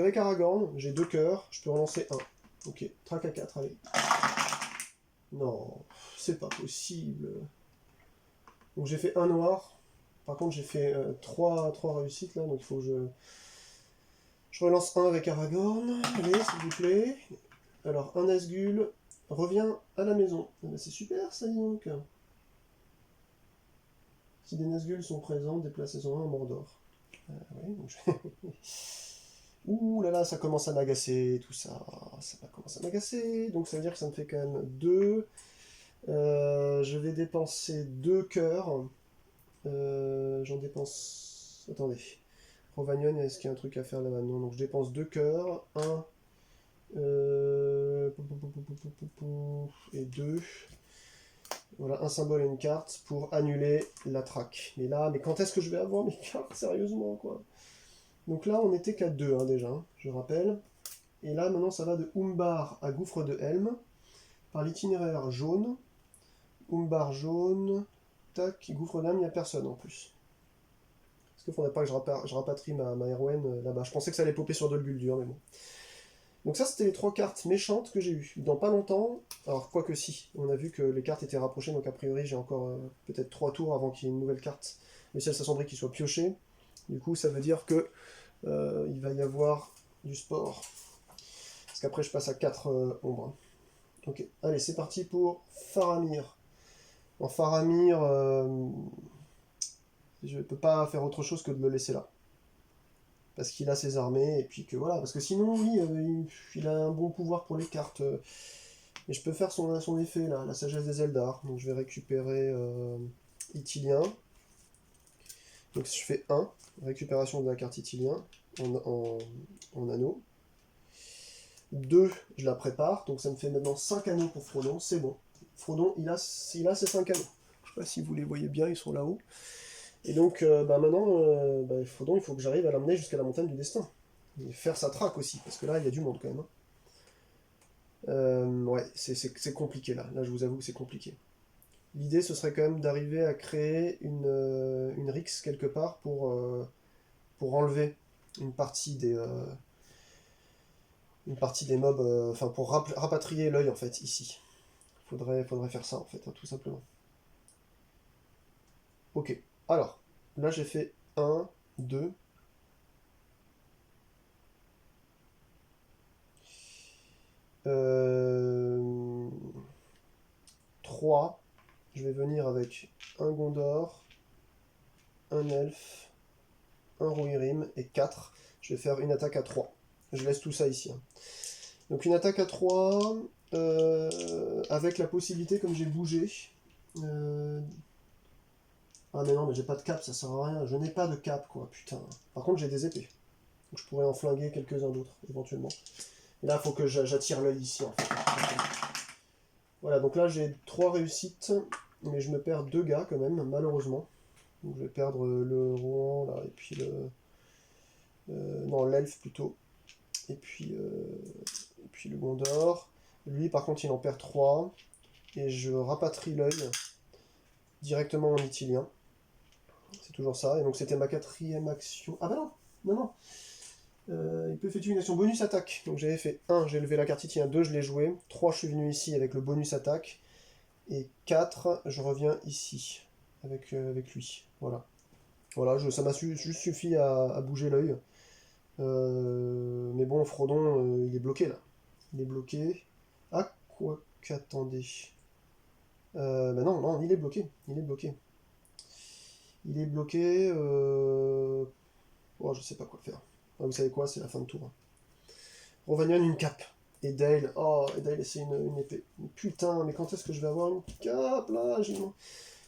avec Aragorn, j'ai 2 cœurs, je peux relancer 1. Ok, track à 4, allez. Non, c'est pas possible. Donc j'ai fait 1 noir. Par contre, j'ai fait 3 réussites là, donc il faut que je relance 1 avec Aragorn. Allez, s'il vous plaît. Alors, un Nazgûl revient à la maison. Eh ben, c'est super ça, dis donc. Si des Nazgûl sont présents, déplacez-en un en Mordor. Oui, donc ouh là là, ça commence à m'agacer, tout ça. Ça commence à m'agacer. Donc ça veut dire que ça me fait quand même 2. Je vais dépenser 2 cœurs. J'en dépense... Attendez. Rovagnon, est-ce qu'il y a un truc à faire là-bas? Non, donc je dépense 2 cœurs. 1. Et 2. Voilà, un symbole et une carte pour annuler la track. Mais quand est-ce que je vais avoir mes cartes? Sérieusement, quoi. Donc là, on était qu'à 2, hein, déjà, je rappelle. Et là, maintenant, ça va de Umbar à Gouffre de Helm, par l'itinéraire jaune. Umbar jaune, tac, Gouffre d'Helm, il n'y a personne en plus. Est-ce qu'il faudrait pas que je rapatrie ma Erwen là-bas? Je pensais que ça allait popper sur Dol Guldur, mais bon. Donc ça, c'était les 3 cartes méchantes que j'ai eues. Dans pas longtemps, alors quoique si, on a vu que les cartes étaient rapprochées, donc a priori j'ai encore peut-être 3 tours avant qu'il y ait une nouvelle carte, le ciel s'assombrit, qui soit piochée. Du coup, ça veut dire que il va y avoir du sport. Parce qu'après je passe à 4 ombres. Ok, allez, c'est parti pour Faramir. En Faramir, je ne peux pas faire autre chose que de le laisser là. Parce qu'il a ses armées, et puis que voilà. Parce que sinon, oui, il a un bon pouvoir pour les cartes. Et je peux faire son effet là, la sagesse des Eldar. Donc je vais récupérer Ithilien. Donc je fais 1, récupération de la carte Ithilien en anneau. 2, je la prépare, donc ça me fait maintenant 5 anneaux pour Frodon, c'est bon. Frodon, il a ses 5 anneaux. Je sais pas si vous les voyez bien, ils sont là-haut. Et donc maintenant, Frodon, il faut que j'arrive à l'emmener jusqu'à la montagne du destin. Et faire sa traque aussi, parce que là, il y a du monde quand même. Ouais, c'est compliqué là. Là, je vous avoue que c'est compliqué. L'idée, ce serait quand même d'arriver à créer une Rix quelque part pour enlever une partie des mobs, enfin pour rapatrier l'œil en fait ici. Faudrait faire ça en fait, hein, tout simplement. Ok, alors là j'ai fait 1, 2. 3. Je vais venir avec un Gondor, un Elfe, un Rohirrim et 4. Je vais faire une attaque à 3. Je laisse tout ça ici. Hein. Donc une attaque à 3, avec la possibilité, comme j'ai bougé... Ah mais non, mais j'ai pas de cap, ça sert à rien. Je n'ai pas de cap, quoi, putain. Par contre, j'ai des épées. Donc je pourrais en flinguer quelques-uns d'autres, éventuellement. Et là, il faut que j'attire l'œil ici, en fait. Voilà, donc là, j'ai 3 réussites, mais je me perds 2 gars, quand même, malheureusement. Donc je vais perdre le Rohan, là, et puis le... non, l'elfe, plutôt. Et puis le Gondor. Lui, par contre, il en perd 3. Et je rapatrie l'œil directement en Ithilien. C'est toujours ça. Et donc c'était ma 4e action. Ah bah non. Non, non. Il peut effectuer une action bonus attaque. Donc j'avais fait 1, j'ai levé la carte Ithilien. 2, je l'ai joué. 3, je suis venu ici avec le bonus attaque. Et 4, je reviens ici avec lui. Voilà. Voilà, ça m'a juste suffi à bouger l'œil. Mais bon, Frodon, il est bloqué là. Il est bloqué. Ah, quoi qu'attendez. Bah non, non, il est bloqué. Il est bloqué. Il est bloqué. Oh, je sais pas quoi faire. Ah, vous savez quoi, c'est la fin de tour. Hein. Rovanion, une cape. Et Dale, oh, et Dale, c'est une épée. Putain, mais quand est-ce que je vais avoir une cape là?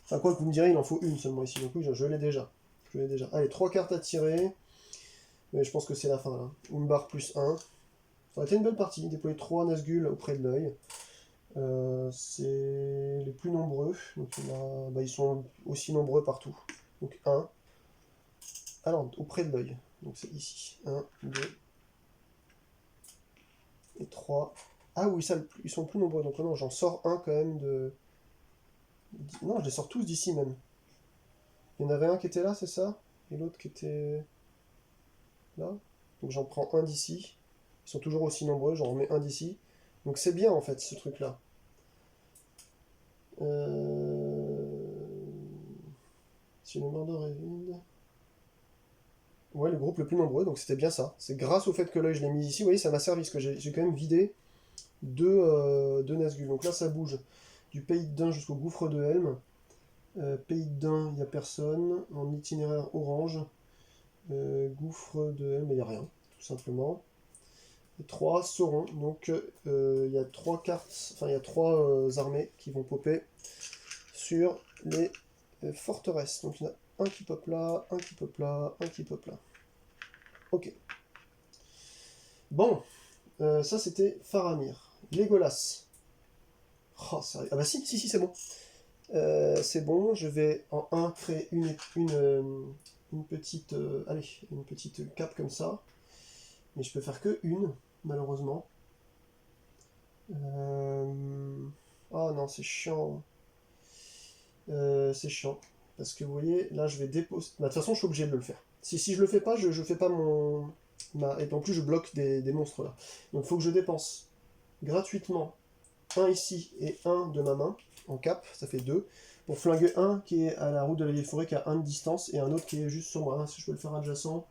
Enfin, quoi que vous me direz, il en faut une seulement ici. Donc oui, je l'ai déjà. Je l'ai déjà. Allez, 3 cartes à tirer. Mais je pense que c'est la fin là. Une barre plus 1. Ça aurait été une belle partie. Déployer 3 Nazgûl auprès de l'œil. C'est les plus nombreux. Donc ils sont aussi nombreux partout. Donc 1. Alors, auprès de l'œil. Donc c'est ici. 1, 2 et 3. Ah oui, ça, ils sont plus nombreux. Donc non, j'en sors un quand même de... Non, je les sors tous d'ici même. Il y en avait un qui était là, c'est ça? Et l'autre qui était là. Donc j'en prends un d'ici. Ils sont toujours aussi nombreux, j'en remets un d'ici. Donc c'est bien en fait ce truc là. Si le Mordor est vide. Ouais, le groupe le plus nombreux, donc c'était bien ça. C'est grâce au fait que l'œil je l'ai mis ici, vous voyez, ça m'a servi, parce que j'ai quand même vidé deux Nazgûl. Donc là ça bouge du pays de Dain jusqu'au gouffre de Helm. Pays de Dain, il n'y a personne. En itinéraire orange. Gouffre de Helm, il n'y a rien, tout simplement. 3 Sauron, donc il y a 3 cartes, enfin il y a 3 armées qui vont popper sur les forteresses. Donc il y en a un qui pop là, un qui pop là, un qui pop là. Ok. Bon, ça c'était Faramir. Legolas. Oh, sérieux. Ah bah si, c'est bon. C'est bon, je vais en 1 créer une petite, allez, une petite cape comme ça. Mais je peux faire que une, malheureusement. Oh non, c'est chiant. C'est chiant. Parce que vous voyez, là je vais déposer. Bah, de toute façon, je suis obligé de le faire. Si je le fais pas, je fais pas mon. Et en plus, je bloque des monstres là. Donc il faut que je dépense gratuitement un ici et un de ma main, en cap, ça fait 2. Pour flinguer un qui est à la route de la vieille forêt qui a 1 de distance et un autre qui est juste sur moi. Si je peux le faire adjacent.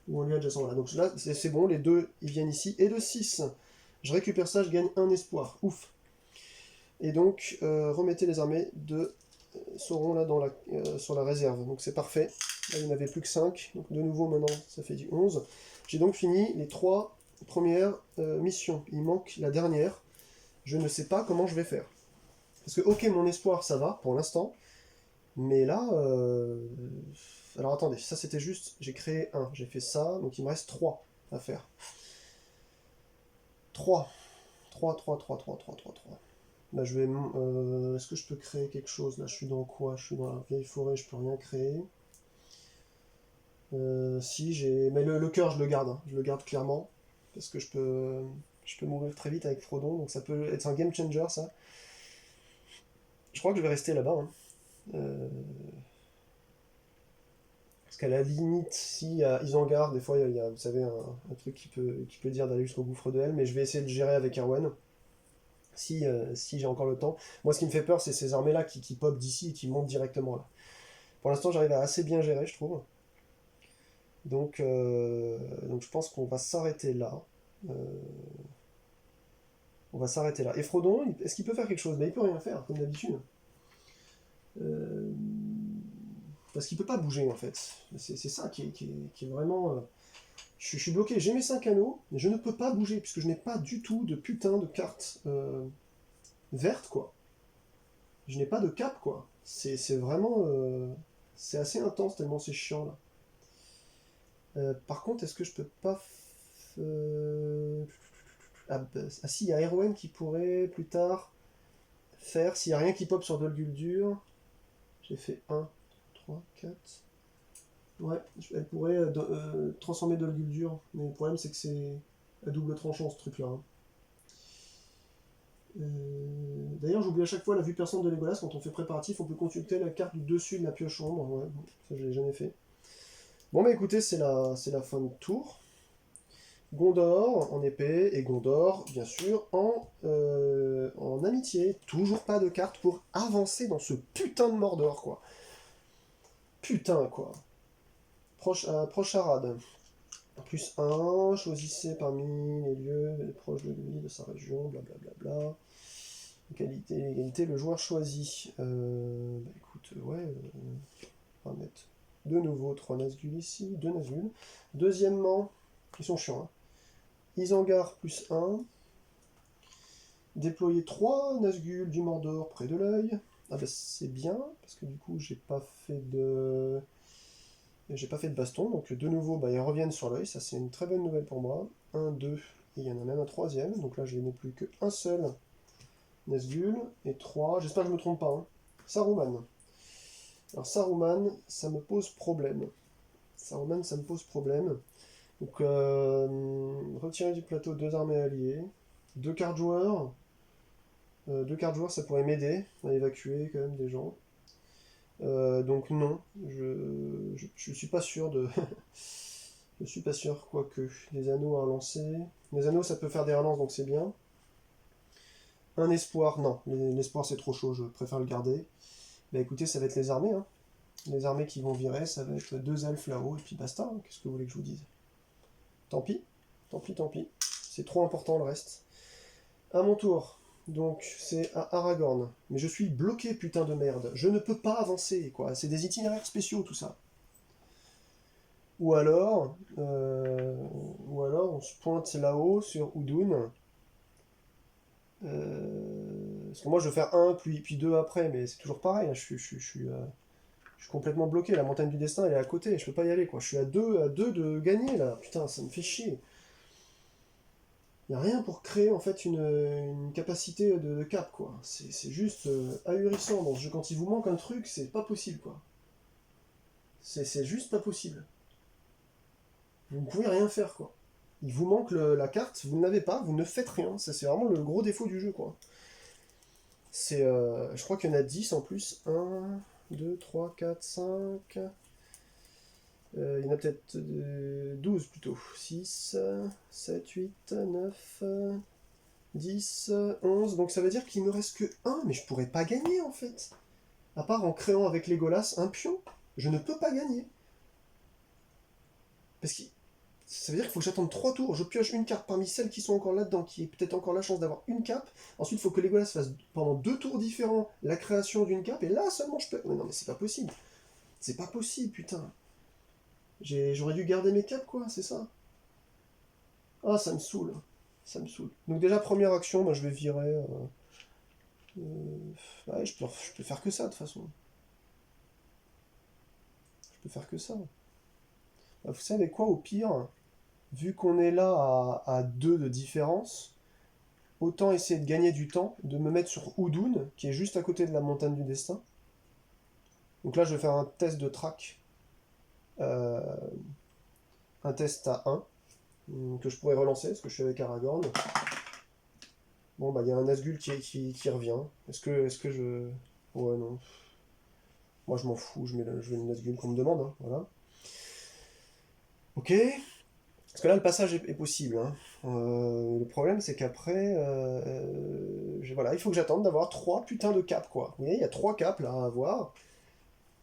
Ou en lieu adjacent, voilà. Donc là, c'est bon, les deux, ils viennent ici. Et le 6, je récupère ça, je gagne un espoir. Ouf. Et donc, remettez les armées de Sauron là sur la réserve. Donc c'est parfait. Là, il n'y en avait plus que 5. Donc de nouveau, maintenant, ça fait du 11. J'ai donc fini les 3 premières missions. Il manque la dernière. Je ne sais pas comment je vais faire. Parce que, ok, mon espoir, ça va, pour l'instant. Mais là, alors attendez, ça c'était juste, j'ai créé un, j'ai fait ça, donc il me reste 3 à faire. 3. 3, 3, 3, 3, 3, 3, 3. Là, je vais... est-ce que je peux créer quelque chose? Là, je suis dans quoi? Je suis dans la vieille forêt, je peux rien créer. Si, j'ai... Mais le cœur, je le garde. Hein. Je le garde clairement. Parce que je peux mourir très vite avec Frodon. Donc ça peut être un game changer, ça. Je crois que je vais rester là-bas. Hein. Parce qu'à la limite, si à Isengard, des fois, il y a, vous savez, un truc qui peut dire d'aller jusqu'au gouffre de Helm. Mais je vais essayer de gérer avec Erwan. Si j'ai encore le temps. Moi, ce qui me fait peur, c'est ces armées-là qui pop d'ici et qui montent directement là. Pour l'instant, j'arrive à assez bien gérer, je trouve. Donc je pense qu'on va s'arrêter là. Euh, on va s'arrêter là. Et Frodon, est-ce qu'il peut faire quelque chose? Mais il peut rien faire, comme d'habitude. Euh, Parce qu'il peut pas bouger, en fait. C'est ça qui est vraiment... Je suis bloqué, j'ai mes 5 anneaux, mais je ne peux pas bouger, puisque je n'ai pas du tout de putain de carte verte, quoi. Je n'ai pas de cap, quoi. C'est vraiment... c'est assez intense, tellement c'est chiant, là. Par contre, est-ce que je peux pas... Ah si, il y a Erwan qui pourrait plus tard faire, s'il n'y a rien qui pop sur Dol Guldur, j'ai fait 1, 3, 4... Ouais, elle pourrait transformer Dol Guldur, mais le problème c'est que c'est à double tranchant ce truc-là. Hein. D'ailleurs, j'oublie à chaque fois la vue perçante de Legolas. Quand on fait préparatif, on peut consulter la carte du dessus de la pioche ombre. Ouais, bon, ça je l'ai jamais fait. Bon, bah écoutez, c'est la fin de tour. Gondor en épée et Gondor, bien sûr, en amitié. Toujours pas de carte pour avancer dans ce putain de Mordor, quoi. Putain, quoi. Proche Arad. Plus 1, choisissez parmi les lieux proches de lui, de sa région, blablabla. Égalité, le joueur choisit. Bah écoute, ouais, on va mettre de nouveau 3 Nazgûl ici, 2 Nazgûl. Deuxièmement, ils sont chiants, hein. Isengard plus 1. Déployer 3 Nazgûl du Mordor près de l'œil. Ah bah c'est bien, parce que du coup j'ai pas fait de baston, donc de nouveau bah, ils reviennent sur l'œil, ça c'est une très bonne nouvelle pour moi. 1, 2, et il y en a même un troisième, donc là je n'ai plus qu'un seul Nazgûl, et 3, j'espère que je me trompe pas, hein. Saruman. Alors Saruman, ça me pose problème. Saruman, ça me pose problème. Donc retirer du plateau 2 armées alliées, 2 cartes joueurs. 2 cartes joueurs, ça pourrait m'aider à évacuer quand même des gens. Donc non, je suis pas sûr de... je suis pas sûr, quoique. Les anneaux à relancer. Les anneaux, ça peut faire des relances, donc c'est bien. Un espoir, non. L'espoir, c'est trop chaud, je préfère le garder. Bah écoutez, ça va être les armées. Hein. Les armées qui vont virer, ça va être 2 elfes là-haut, et puis basta. Hein. Qu'est-ce que vous voulez que je vous dise? Tant pis. Tant pis, tant pis. C'est trop important le reste. À mon tour. Donc, c'est à Aragorn. Mais je suis bloqué, putain de merde. Je ne peux pas avancer, quoi. C'est des itinéraires spéciaux, tout ça. Ou alors, on se pointe là-haut, sur Udun. Parce que moi, je veux faire un, puis deux après, mais c'est toujours pareil. Là, je suis complètement bloqué. La montagne du destin, elle est à côté. Je peux pas y aller, quoi. Je suis à deux de gagner, là. Putain, ça me fait chier. Il n'y a rien pour créer en fait une capacité de cap, quoi. C'est juste ahurissant dans ce jeu. Quand il vous manque un truc, c'est pas possible, quoi. C'est juste pas possible. Vous ne pouvez rien faire, quoi. Il vous manque la carte, vous ne l'avez pas, vous ne faites rien. Ça, c'est vraiment le gros défaut du jeu, quoi. Je crois qu'il y en a 10 en plus. 1, 2, 3, 4, 5... il y en a peut-être 12 plutôt. 6, 7, 8, 9... 10, 11, donc ça veut dire qu'il me reste que 1, mais je pourrais pas gagner en fait. À part en créant avec Legolas un pion, je ne peux pas gagner. Parce qu'il Ça veut dire qu'il faut que j'attende 3 tours. Je pioche une carte parmi celles qui sont encore là-dedans, qui est peut-être encore la chance d'avoir une cape. Ensuite, il faut que Legolas fasse pendant 2 tours différents la création d'une cape, et là seulement je peux. Mais non, mais c'est pas possible. C'est pas possible, putain. J'aurais dû garder mes capes, quoi, c'est ça. Ah, ça me saoule. Ça me saoule. Donc, déjà, première action, moi je vais virer. Ouais, je peux faire que ça, de toute façon. Je peux faire que ça. Bah, vous savez quoi, au pire, vu qu'on est là à 2 de différence, autant essayer de gagner du temps, de me mettre sur Oudoun, qui est juste à côté de la montagne du destin. Donc là, je vais faire un test de track. Euh, un test à 1, que je pourrais relancer, parce que je suis avec Aragorn. Bon, bah, il y a un Nazgûl qui revient. Est-ce que je... Ouais, non. Moi, je m'en fous, je mets le Nazgûl qu'on me demande, hein, voilà. Ok. Parce que là, le passage est possible, hein. Le problème, c'est qu'après, voilà, il faut que j'attende d'avoir 3 putains de caps, quoi. Vous voyez, il y a 3 caps, là, à avoir.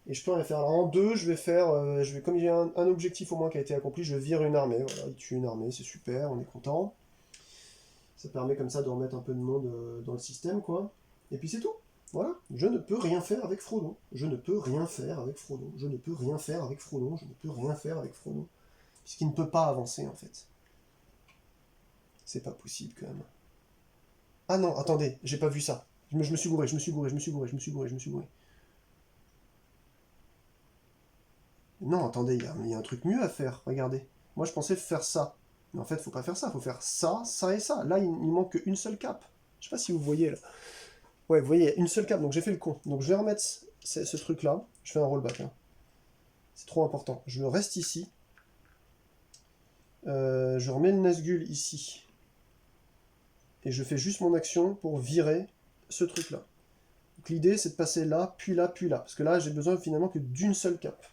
Et je peux en faire. Alors, en 2, je vais faire... comme j'ai un objectif au moins qui a été accompli, je vire une armée. Voilà, il tue une armée, c'est super, on est content. Ça permet comme ça de remettre un peu de monde dans le système, quoi. Et puis c'est tout. Voilà. Je ne peux rien faire avec Frodon. Je ne peux rien faire avec Frodon. Je ne peux rien faire avec Frodon. Je ne peux rien faire avec Frodon. Puisqu'il ne peut pas avancer, en fait. C'est pas possible, quand même. Ah non, attendez, j'ai pas vu ça. Je me suis gouré, je me suis gouré, je me suis gouré, je me suis gouré, je me suis gouré. Non, attendez, il y a un truc mieux à faire, regardez. Moi, je pensais faire ça. Mais en fait, faut pas faire ça, faut faire ça, ça et ça. Là, il manque qu'une seule cape. Je sais pas si vous voyez, là. Ouais, vous voyez, une seule cape, donc j'ai fait le con. Donc je vais remettre ce truc-là. Je fais un rollback, hein. C'est trop important. Je reste ici. Je remets le Nazgûl ici. Et je fais juste mon action pour virer ce truc-là. Donc l'idée, c'est de passer là, puis là, puis là. Parce que là, j'ai besoin finalement que d'une seule cape.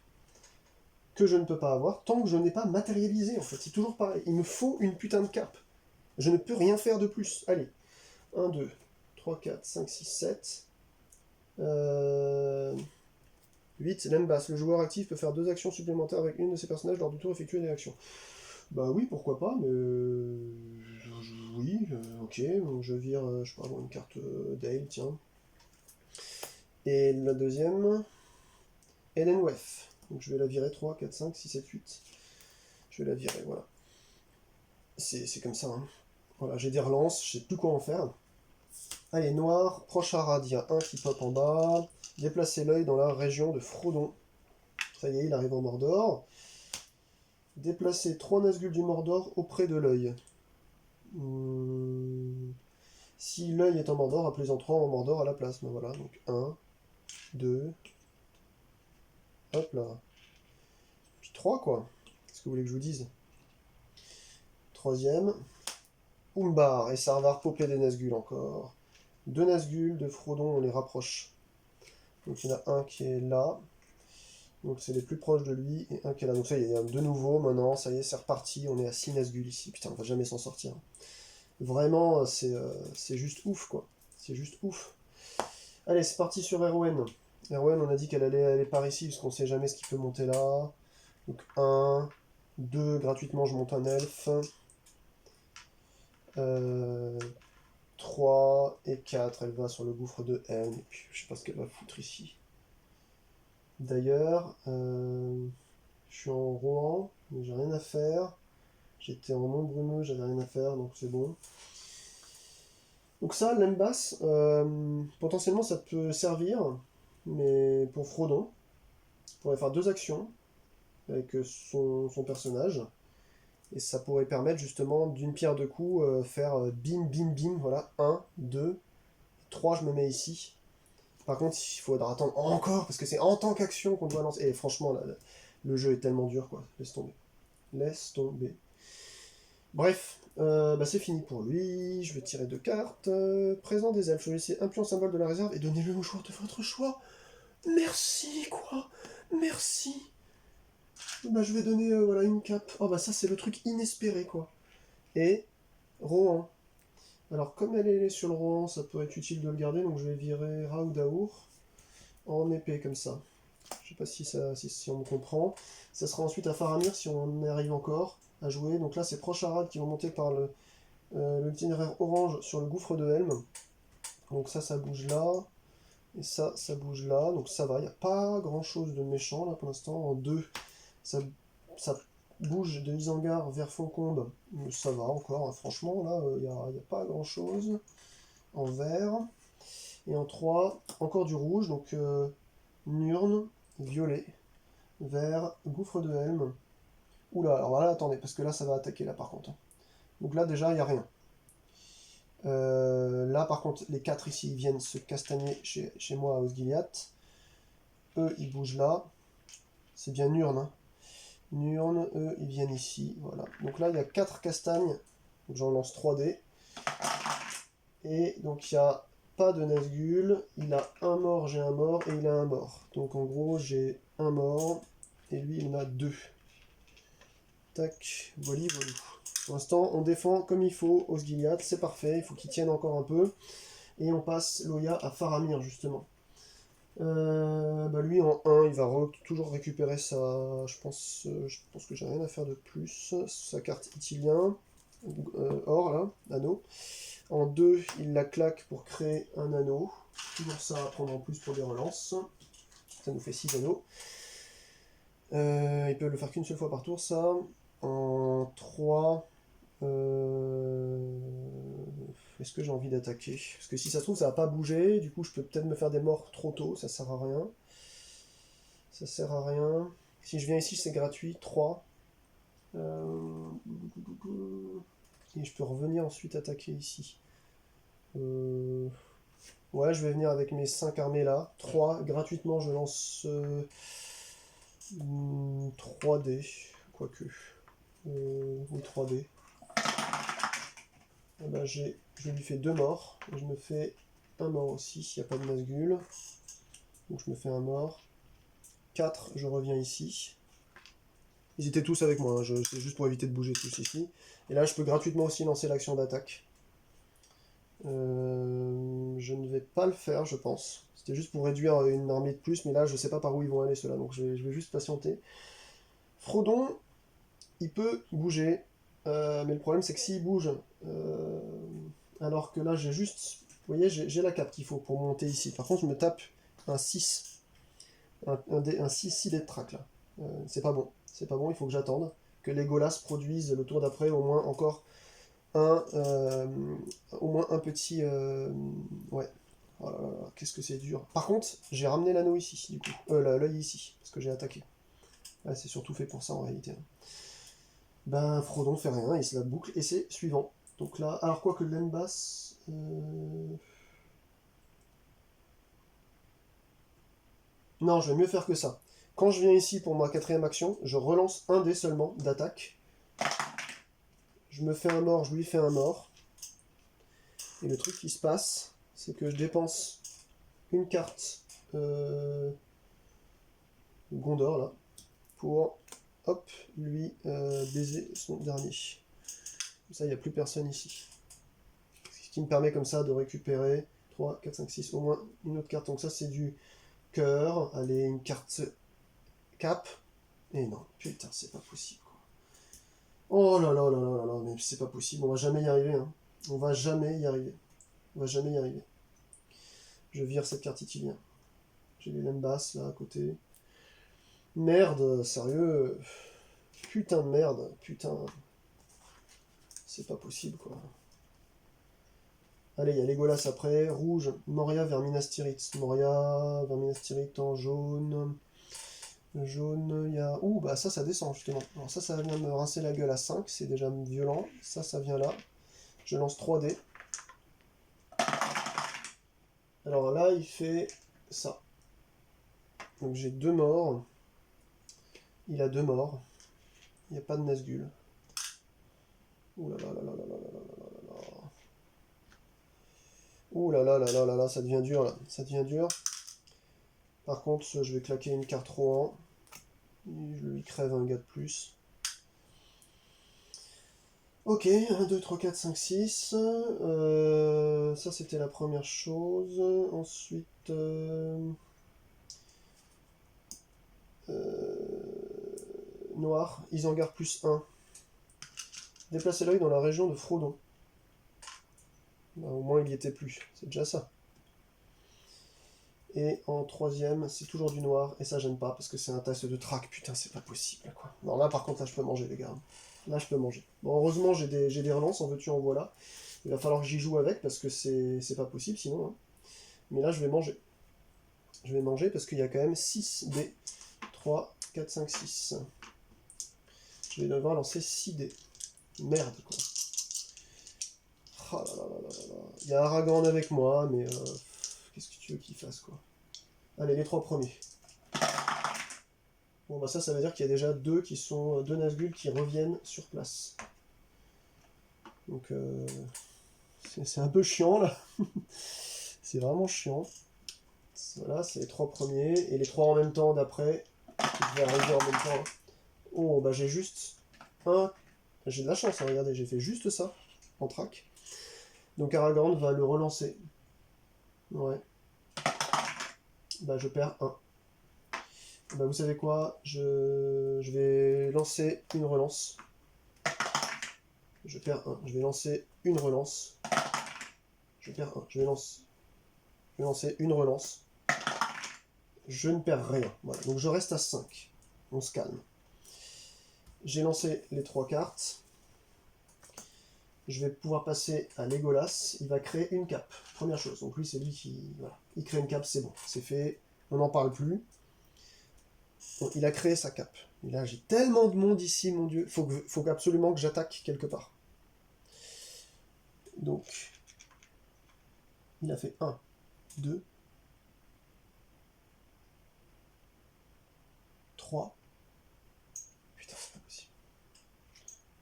Que je ne peux pas avoir tant que je n'ai pas matérialisé, en fait. C'est toujours pareil. Il me faut une putain de cape. Je ne peux rien faire de plus. Allez. 1, 2, 3, 4, 5, 6, 7. 8, laine basse. Le joueur actif peut faire 2 actions supplémentaires avec une de ses personnages lors du tour effectué des actions. Bah oui, pourquoi pas, mais... oui, ok. Donc je vire, je peux avoir une carte Dale, tiens. Et la deuxième... Elenwef. Donc je vais la virer 3, 4, 5, 6, 7, 8. Je vais la virer, voilà. C'est comme ça, hein. Voilà, j'ai des relances, je sais plus quoi en faire. Allez, noir, proche Arad, il y a un qui pop en bas. Déplacer l'œil dans la région de Frodon. Ça y est, il arrive en Mordor. Déplacer 3 Nazgûl du Mordor auprès de l'œil. Si l'œil est en Mordor, appelez-en 3 en Mordor à la place. Ben voilà, donc 1, 2, hop là. Puis 3 quoi. Qu'est-ce que vous voulez que je vous dise? Troisième. Umbar, et ça va repopper des Nazgûl encore. 2 Nazgûl de Frodon, on les rapproche. Donc il y en a un qui est là. Donc c'est les plus proches de lui, et un qui est là. Donc ça y est, il y a de nouveau maintenant, ça y est, c'est reparti, on est à 6 Nazgûl ici. Putain, on va jamais s'en sortir. Vraiment, c'est juste ouf, quoi. C'est juste ouf. Allez, c'est parti sur Erwen. Erwen, on a dit qu'elle allait aller par ici, parce qu'on sait jamais ce qui peut monter là. Donc 1, 2, gratuitement, je monte un elfe. 3 et 4, elle va sur le gouffre de haine. Et puis, je sais pas ce qu'elle va foutre ici. D'ailleurs, je suis en Rohan, mais j'ai rien à faire. J'étais en Mont Brumeux, j'avais rien à faire, donc c'est bon. Donc ça, l'aime basse, potentiellement ça peut servir, mais pour Frodon, il pourrait faire 2 actions avec son personnage, et ça pourrait permettre justement d'une pierre deux coups, faire bim bim bim, voilà, 1, 2, 3 je me mets ici. Par contre, il faudra attendre encore, parce que c'est en tant qu'action qu'on doit lancer. Et franchement, là, le jeu est tellement dur, quoi. Laisse tomber. Laisse tomber. Bref, bah c'est fini pour lui. Je vais tirer 2 cartes. Présent des elfes. Choisissez un pion symbole de la réserve et donnez-le au joueur de votre choix. Merci, quoi. Merci. Bah je vais donner voilà, une cape. Oh bah ça c'est le truc inespéré, quoi. Et Rohan. Alors comme elle est sur le Rohan, ça peut être utile de le garder, donc je vais virer Raoutaour en épée comme ça. Je sais pas si on me comprend. Ça sera ensuite à Faramir si on y arrive encore. à jouer. Donc là, c'est Procharade qui vont monter par l'itinéraire orange sur le gouffre de Helm. Donc ça bouge là. Et ça bouge là. Donc ça va, il n'y a pas grand chose de méchant là pour l'instant. En 2, ça bouge de Isengard vers Foncombe. Ça va encore, hein. Franchement, là, il n'y a pas grand chose. En vert. Et en 3, encore du rouge. Donc Nurn, violet, vert, gouffre de Helm. Oula, alors là, attendez, parce que là, ça va attaquer là par contre. Donc là, déjà, il n'y a rien. Là, par contre, les 4 ici, ils viennent se castagner chez moi à Osgiliath. Eux, ils bougent là. C'est bien Nurn, hein. Nurn, eux, ils viennent ici. Voilà. Donc là, il y a 4 castagnes. Donc j'en lance 3 dés. Et donc, il n'y a pas de Nazgûl. Il a un mort, j'ai un mort, et il a un mort. Donc en gros, j'ai un mort, et lui, il en a 2. Tac, voilà. Pour l'instant, on défend comme il faut Osgiliath, c'est parfait, il faut qu'il tienne encore un peu. Et on passe Loya à Faramir, justement. Lui, en 1, il va toujours récupérer sa... Je pense que j'ai rien à faire de plus. Sa carte Itilien, or, là, anneau. En 2, il la claque pour créer un anneau. Toujours ça à prendre en plus pour des relances. Ça nous fait 6 anneaux. Il peut le faire qu'une seule fois par tour, ça. En 3... Est-ce que j'ai envie d'attaquer? Parce que si ça se trouve, ça va pas bouger. Du coup, je peux peut-être me faire des morts trop tôt. Ça sert à rien. Ça sert à rien. Si je viens ici, c'est gratuit. 3. Et je peux revenir ensuite attaquer ici. Ouais, je vais venir avec mes 5 armées là. 3. Gratuitement, je lance 3 dés. Quoique. Oui, 3 dés. Je lui fais 2 morts, et je me fais un mort aussi, s'il n'y a pas de Nazgûl. Donc je me fais un mort. 4, je reviens ici. Ils étaient tous avec moi, hein. C'est juste pour éviter de bouger tous ici. Et là, je peux gratuitement aussi lancer l'action d'attaque. Je ne vais pas le faire, je pense. C'était juste pour réduire une armée de plus, mais là, je sais pas par où ils vont aller, ceux-là, donc je vais juste patienter. Frodon, il peut bouger, mais le problème, c'est que s'il bouge... alors que là, j'ai juste... Vous voyez, j'ai la cape qu'il faut pour monter ici. Par contre, je me tape un 6. Un 6 dés de track, là. C'est pas bon. C'est pas bon, il faut que j'attende que Legolas produise le tour d'après au moins encore au moins un petit... ouais. Oh là là, qu'est-ce que c'est dur. Par contre, j'ai ramené l'anneau ici, du coup. L'œil ici, parce que j'ai attaqué. Ouais, c'est surtout fait pour ça, en réalité. Ben, Frodon fait rien, il se la boucle, et c'est suivant. Donc là, alors quoi que l'Embas... Non, je vais mieux faire que ça. Quand je viens ici pour ma 4ème action, je relance un dé seulement d'attaque. Je me fais un mort, je lui fais un mort. Et le truc qui se passe, c'est que je dépense une carte Gondor, là, pour, hop, lui baiser son dernier. Comme ça, il n'y a plus personne ici. Ce qui me permet comme ça de récupérer 3, 4, 5, 6, au moins une autre carte. Donc ça, c'est du cœur. Allez, une carte cap. Et non, putain, c'est pas possible, quoi. Oh là là là là là là, mais c'est pas possible, on va jamais y arriver, hein. On va jamais y arriver. On va jamais y arriver. Je vire cette carte Itilien. J'ai les Lembas là à côté. Merde, sérieux. Putain de merde, putain. C'est pas possible, quoi. Allez, il y a Legolas après. Rouge, Moria vers Minas Tirith. Moria vers Minas Tirith en jaune. Jaune, il y a... Ouh, bah ça descend, justement. Alors ça vient me rincer la gueule à 5, c'est déjà violent. Ça vient là. Je lance 3 dés. Alors là, il fait ça. Donc j'ai 2 morts. Il a 2 morts. Il n'y a pas de Nazgûl. Ouh là là là là là là là là là là. Ouh là là là là là là, ça devient dur là. Ça devient dur. Par contre, je vais claquer une carte Rohan. Je lui crève un gars de plus. Ok, 1, 2, 3, 4, 5, 6. Ça c'était la première chose. Ensuite... noir, Isengard plus 1. Déplacer l'œil dans la région de Frodon. Ben, au moins il y était plus, c'est déjà ça. Et en troisième, c'est toujours du noir, et ça j'aime pas, parce que c'est un test de track, putain c'est pas possible quoi. Non là par contre là je peux manger les gars. Là je peux manger. Bon heureusement j'ai des relances, en veux-tu en voilà. Il va falloir que j'y joue avec, parce que c'est pas possible sinon. Hein. Mais là je vais manger. Je vais manger parce qu'il y a quand même 6 dés. 3, 4, 5, 6. Je vais devoir lancer 6 dés. Merde quoi. Oh là là là là là là. Il y a Aragorn avec moi, mais qu'est-ce que tu veux qu'il fasse quoi. Allez, les 3 premiers. Bon bah ça veut dire qu'il y a déjà 2 qui sont 2 Nazgûl qui reviennent sur place. Donc c'est un peu chiant là. C'est vraiment chiant. Voilà, c'est les 3 premiers, et les 3 en même temps d'après, qui devaient arriver en même temps. Hein. Oh bah j'ai juste un... J'ai de la chance, hein, regardez, j'ai fait juste ça, en track. Donc Aragorn va le relancer. Ouais. Bah je perds 1. Bah vous savez quoi, je vais lancer une relance. Je perds 1. Je vais lancer une relance. Je perds 1. Je vais lancer une relance. Je ne perds rien. Voilà. Donc je reste à 5. On se calme. J'ai lancé les 3 cartes. Je vais pouvoir passer à Legolas. Il va créer une cape. Première chose. Donc lui, c'est lui qui... Voilà. Il crée une cape, c'est bon. C'est fait. On n'en parle plus. Donc, il a créé sa cape. Et là, j'ai tellement de monde ici, mon dieu. Faut absolument que j'attaque quelque part. Donc, il a fait 1, 2, 3. Putain, c'est pas possible.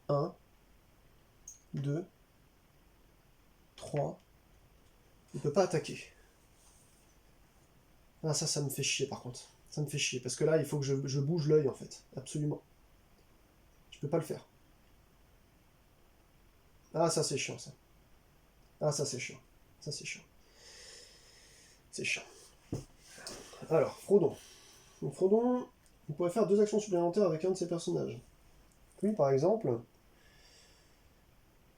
1, 2, 3. Il peut pas attaquer. Ah, ça me fait chier par contre. Ça me fait chier. Parce que là, il faut que je bouge l'œil en fait. Absolument. Je peux pas le faire. Ah, ça c'est chiant ça. Ah, ça c'est chiant. Ça c'est chiant. C'est chiant. Alors, Frodon. Donc, Frodon, il pourrait faire 2 actions supplémentaires avec un de ses personnages. Lui, par exemple.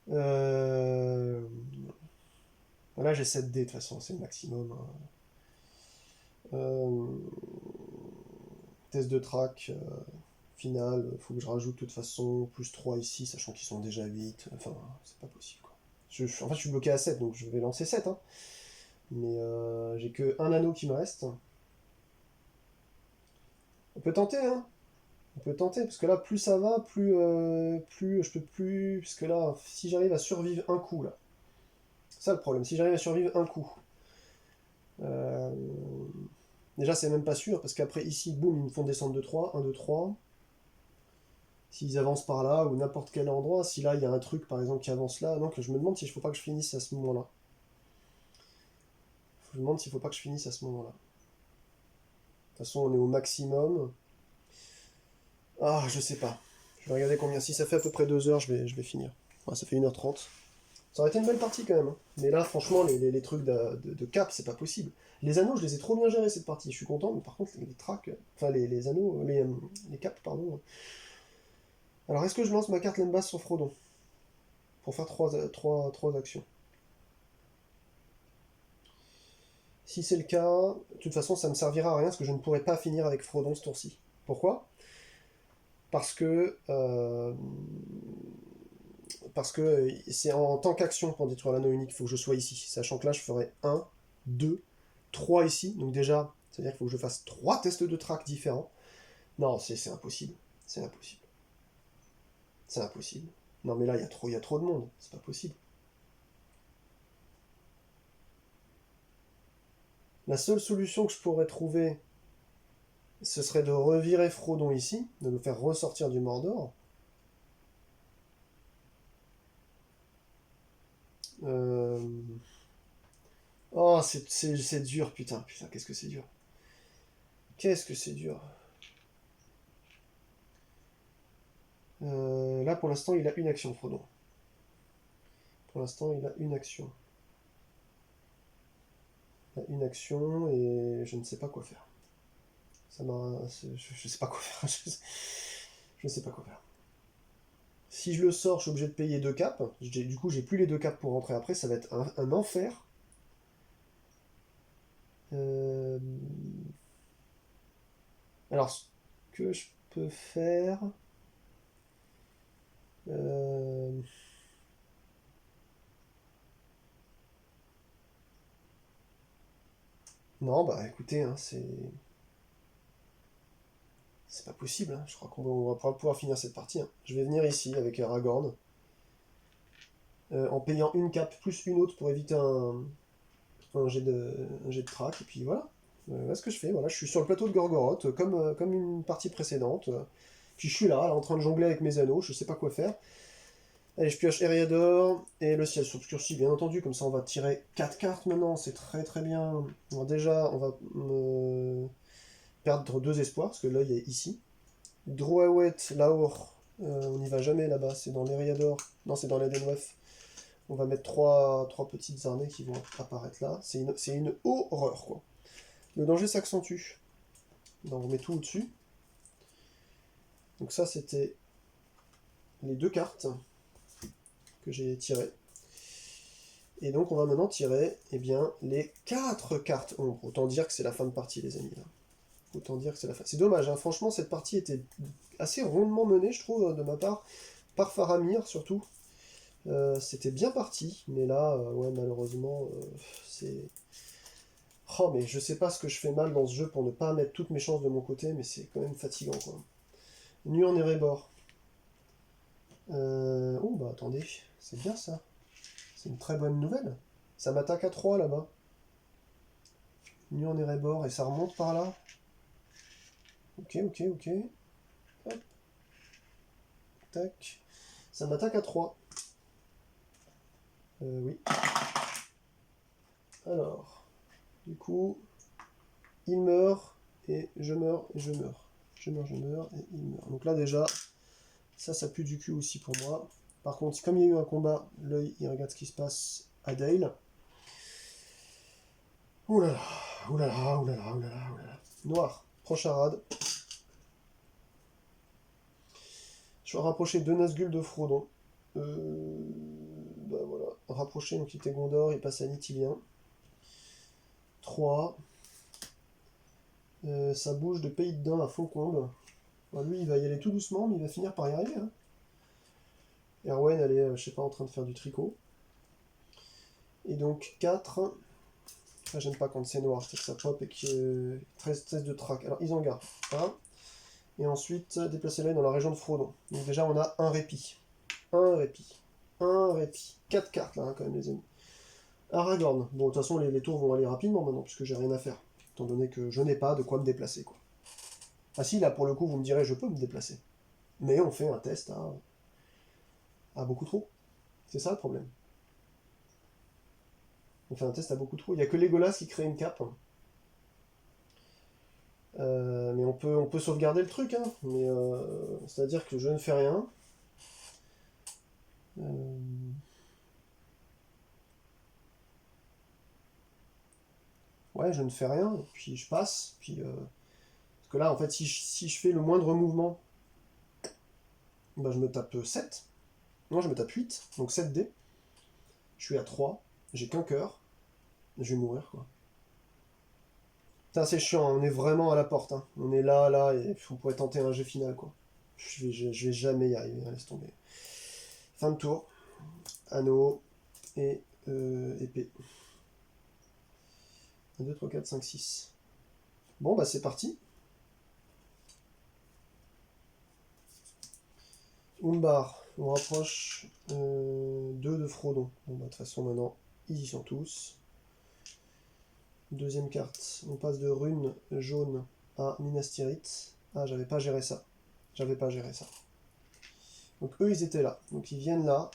Là, j'ai 7 dés de toute façon, c'est le maximum. Hein. Test de track final, faut que je rajoute de toute façon plus 3 ici, sachant qu'ils sont déjà 8. Enfin, c'est pas possible quoi. En fait, je suis bloqué à 7, donc je vais lancer 7. Hein. Mais j'ai que un anneau qui me reste. On peut tenter, hein. On peut tenter, parce que là, plus ça va, plus je peux plus. Parce que là, si j'arrive à survivre un coup, là. C'est ça le problème, si j'arrive à survivre un coup. Euh, Déjà, c'est même pas sûr, parce qu'après, ici, boum, ils me font descendre de 3, 1, 2, 3. S'ils avancent par là, ou n'importe quel endroit, si là, il y a un truc, par exemple, qui avance là, donc je me demande si je faut pas que je finisse à ce moment-là. Je me demande s'il faut pas que je finisse à ce moment-là. De toute façon, on est au maximum. Ah, je sais pas. Je vais regarder combien. Si ça fait à peu près 2 heures, je vais finir. Ouais, ça fait 1h30. Ça aurait été une belle partie quand même. Hein. Mais là, franchement, les trucs de cap, c'est pas possible. Les anneaux, je les ai trop bien gérés cette partie. Je suis content, mais par contre, les tracks, enfin les anneaux, les caps, pardon. Alors, est-ce que je lance ma carte Lembas sur Frodon pour faire 3 actions? Si c'est le cas, de toute façon, ça me servira à rien parce que je ne pourrai pas finir avec Frodon ce tour-ci. Pourquoi? Parce que c'est en tant qu'action pour détruire l'anneau unique, il faut que je sois ici. Sachant que là, je ferai 1, 2, 3 ici. Donc déjà, c'est-à-dire qu'il faut que je fasse 3 tests de track différents. Non, c'est impossible. C'est impossible. C'est impossible. Non mais là, il y a trop de monde. C'est pas possible. La seule solution que je pourrais trouver, ce serait de revirer Frodon ici, de le faire ressortir du Mordor. Euh... Oh, c'est dur, putain, putain, qu'est-ce que c'est dur. Qu'est-ce que c'est dur. Là, pour l'instant, il a une action, Frodon. Pour l'instant, il a une action. Il a une action et je ne sais pas quoi faire. Je sais pas quoi faire. Je sais pas quoi faire. Si je le sors, je suis obligé de payer 2 caps. Du coup, j'ai plus les 2 caps pour rentrer après. Ça va être un enfer. Alors, ce que je peux faire... Non, bah écoutez, hein, c'est pas possible, hein. Je crois qu'on va pas pouvoir finir cette partie, hein. Je vais venir ici avec Aragorn, en payant une cape plus une autre pour éviter un jet de track, et puis voilà. Voilà ce que je fais, voilà, je suis sur le plateau de Gorgoroth, comme une partie précédente. Puis je suis là, en train de jongler avec mes anneaux, je sais pas quoi faire. Allez, je pioche Eriador et le ciel s'obscurcit, bien entendu, comme ça on va tirer 4 cartes maintenant, c'est très très bien. Alors déjà, on va perdre 2 espoirs, parce que l'œil est ici. Drouawet, Laor, on n'y va jamais là-bas, c'est dans l'Eriador, non c'est dans l'Edenwef. On va mettre trois petites armées qui vont apparaître là, c'est une horreur quoi. Le danger s'accentue. Donc on met tout au-dessus. Donc ça c'était les 2 cartes que j'ai tirées. Et donc on va maintenant tirer eh bien, les 4 cartes ombres. Autant dire que c'est la fin de partie les amis. Là. Autant dire que c'est la fin. C'est dommage, hein. Franchement cette partie était assez rondement menée je trouve de ma part. Par Faramir surtout. C'était bien parti, mais là, ouais malheureusement, c'est... Oh mais je sais pas ce que je fais mal dans ce jeu pour ne pas mettre toutes mes chances de mon côté, mais c'est quand même fatigant quoi. Nuit en Erebor. Oh bah attendez, c'est bien ça. C'est une très bonne nouvelle. Ça m'attaque à 3 là-bas. Nuit en Erebor, et ça remonte par là. Ok. Hop. Tac. Ça m'attaque à 3. Oui. Alors, du coup, il meurt, et je meurs, et je meurs. Je meurs, et il meurt. Donc là déjà, ça pue du cul aussi pour moi. Par contre, comme il y a eu un combat, l'œil, il regarde ce qui se passe à Dale. Oulala, oulala. Noir, prochain rad. Je vais rapprocher 2 Nazgûl de Frodon. Bah voilà, rapprocher, donc il était Gondor, il passe à Nithilien. 3. Ça bouge de Pays de Dain à Faucombe. Bah, lui, il va y aller tout doucement, mais il va finir par y arriver. Hein. Erwen, elle est, je sais pas, en train de faire du tricot. Et donc 4. Ah, j'aime pas quand c'est noir, c'est que ça pop et qu'il y ait 13 de track. Alors, ils en gardent 1. Et ensuite, déplacez-les dans la région de Frodon. Donc déjà, on a un répit. Un répit. 4 cartes là, hein, quand même, les amis. Aragorn. Bon, de toute façon, les tours vont aller rapidement maintenant, puisque j'ai rien à faire. Étant donné que je n'ai pas de quoi me déplacer, quoi. Ah si, là, pour le coup, vous me direz, je peux me déplacer. Mais on fait un test à beaucoup trop. C'est ça le problème. On fait un test à beaucoup trop. Il n'y a que Legolas qui crée une cape. Mais on peut sauvegarder le truc, hein. Mais c'est-à-dire que je ne fais rien. Ouais, je ne fais rien, et puis je passe. Puis, parce que là, en fait, si je fais le moindre mouvement, bah, je me tape 7. Non, je me tape 8, donc 7 dés. Je suis à 3, j'ai qu'un cœur. Je vais mourir, quoi. Putain, c'est chiant, hein. On est vraiment à la porte. Hein. On est là, et on pourrait tenter un jet final, quoi. Je vais jamais y arriver, hein, laisse tomber. Fin de tour. Anneau et épée. 1, 2, 3, 4, 5, 6. Bon, bah c'est parti. Umbar, on rapproche 2 de Frodon. Bon, bah de toute façon, maintenant, ils y sont tous. Deuxième carte, on passe de rune jaune à Minas Tirith. Ah, j'avais pas géré ça. Donc eux, ils étaient là. Donc ils viennent là,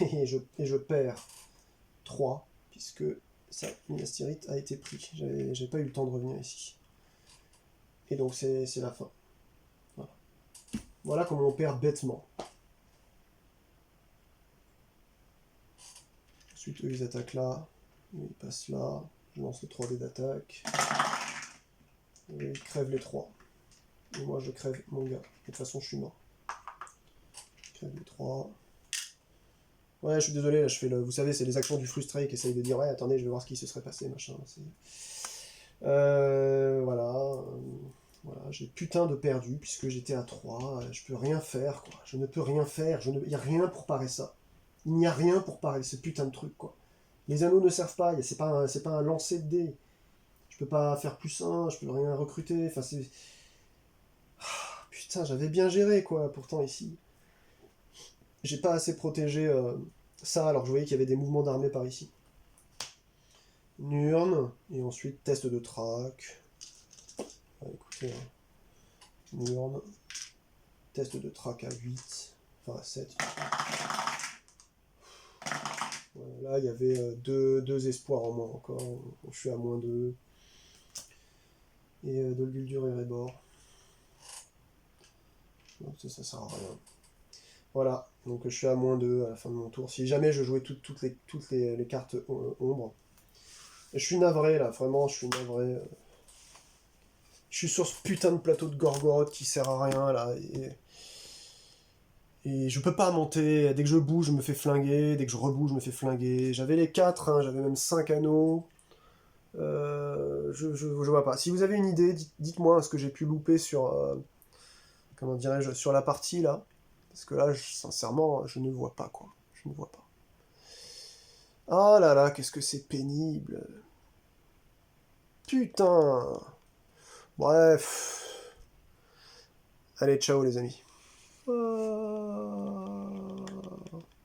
et je perds 3, puisque ça, Minas Tirith a été pris. J'ai pas eu le temps de revenir ici. Et donc c'est la fin. Voilà comment on perd bêtement. Ensuite, eux, ils attaquent là. Ils passent là. Je lance le 3D d'attaque. Et ils crèvent les 3. Et moi, je crève mon gars. De toute façon, je suis mort. Je crève les 3. 3. Ouais, je suis désolé, là je fais le. Vous savez, c'est les actions du frustré qui essayent de dire ouais, attendez, je vais voir ce qui se serait passé, machin. Voilà. Voilà, j'ai putain de perdu puisque j'étais à 3. Je peux rien faire, quoi. Je ne peux rien faire. Il n'y a rien pour parer ça. Il n'y a rien pour parer ce putain de truc, quoi. Les anneaux ne servent pas, c'est pas un lancer de dés. Je peux pas faire +1, je peux rien recruter. Enfin, c'est. Putain, j'avais bien géré, quoi, pourtant ici. J'ai pas assez protégé ça, alors que je voyais qu'il y avait des mouvements d'armée par ici. Une urne, et ensuite test de track. Écoutez, une urne. Test de track à 8. Enfin à 7. Là, il y avait deux espoirs en moins encore. Je suis à -2. Et de l'Uldur et Rébord. Donc ça sert à rien. Voilà, donc je suis à -2 à la fin de mon tour. Si jamais je jouais toutes les cartes ombres. Je suis navré là, vraiment, je suis navré. Je suis sur ce putain de plateau de Gorgoroth qui sert à rien là. Et je peux pas monter. Dès que je bouge, je me fais flinguer. Dès que je rebouge, je me fais flinguer. J'avais les 4, hein, j'avais même 5 anneaux. Je vois pas. Si vous avez une idée, dites-moi ce que j'ai pu louper sur. Comment dirais-je, sur la partie là. Parce que là, sincèrement, je ne vois pas quoi. Je ne vois pas. Ah là là, qu'est-ce que c'est pénible. Putain. Bref. Allez, ciao les amis.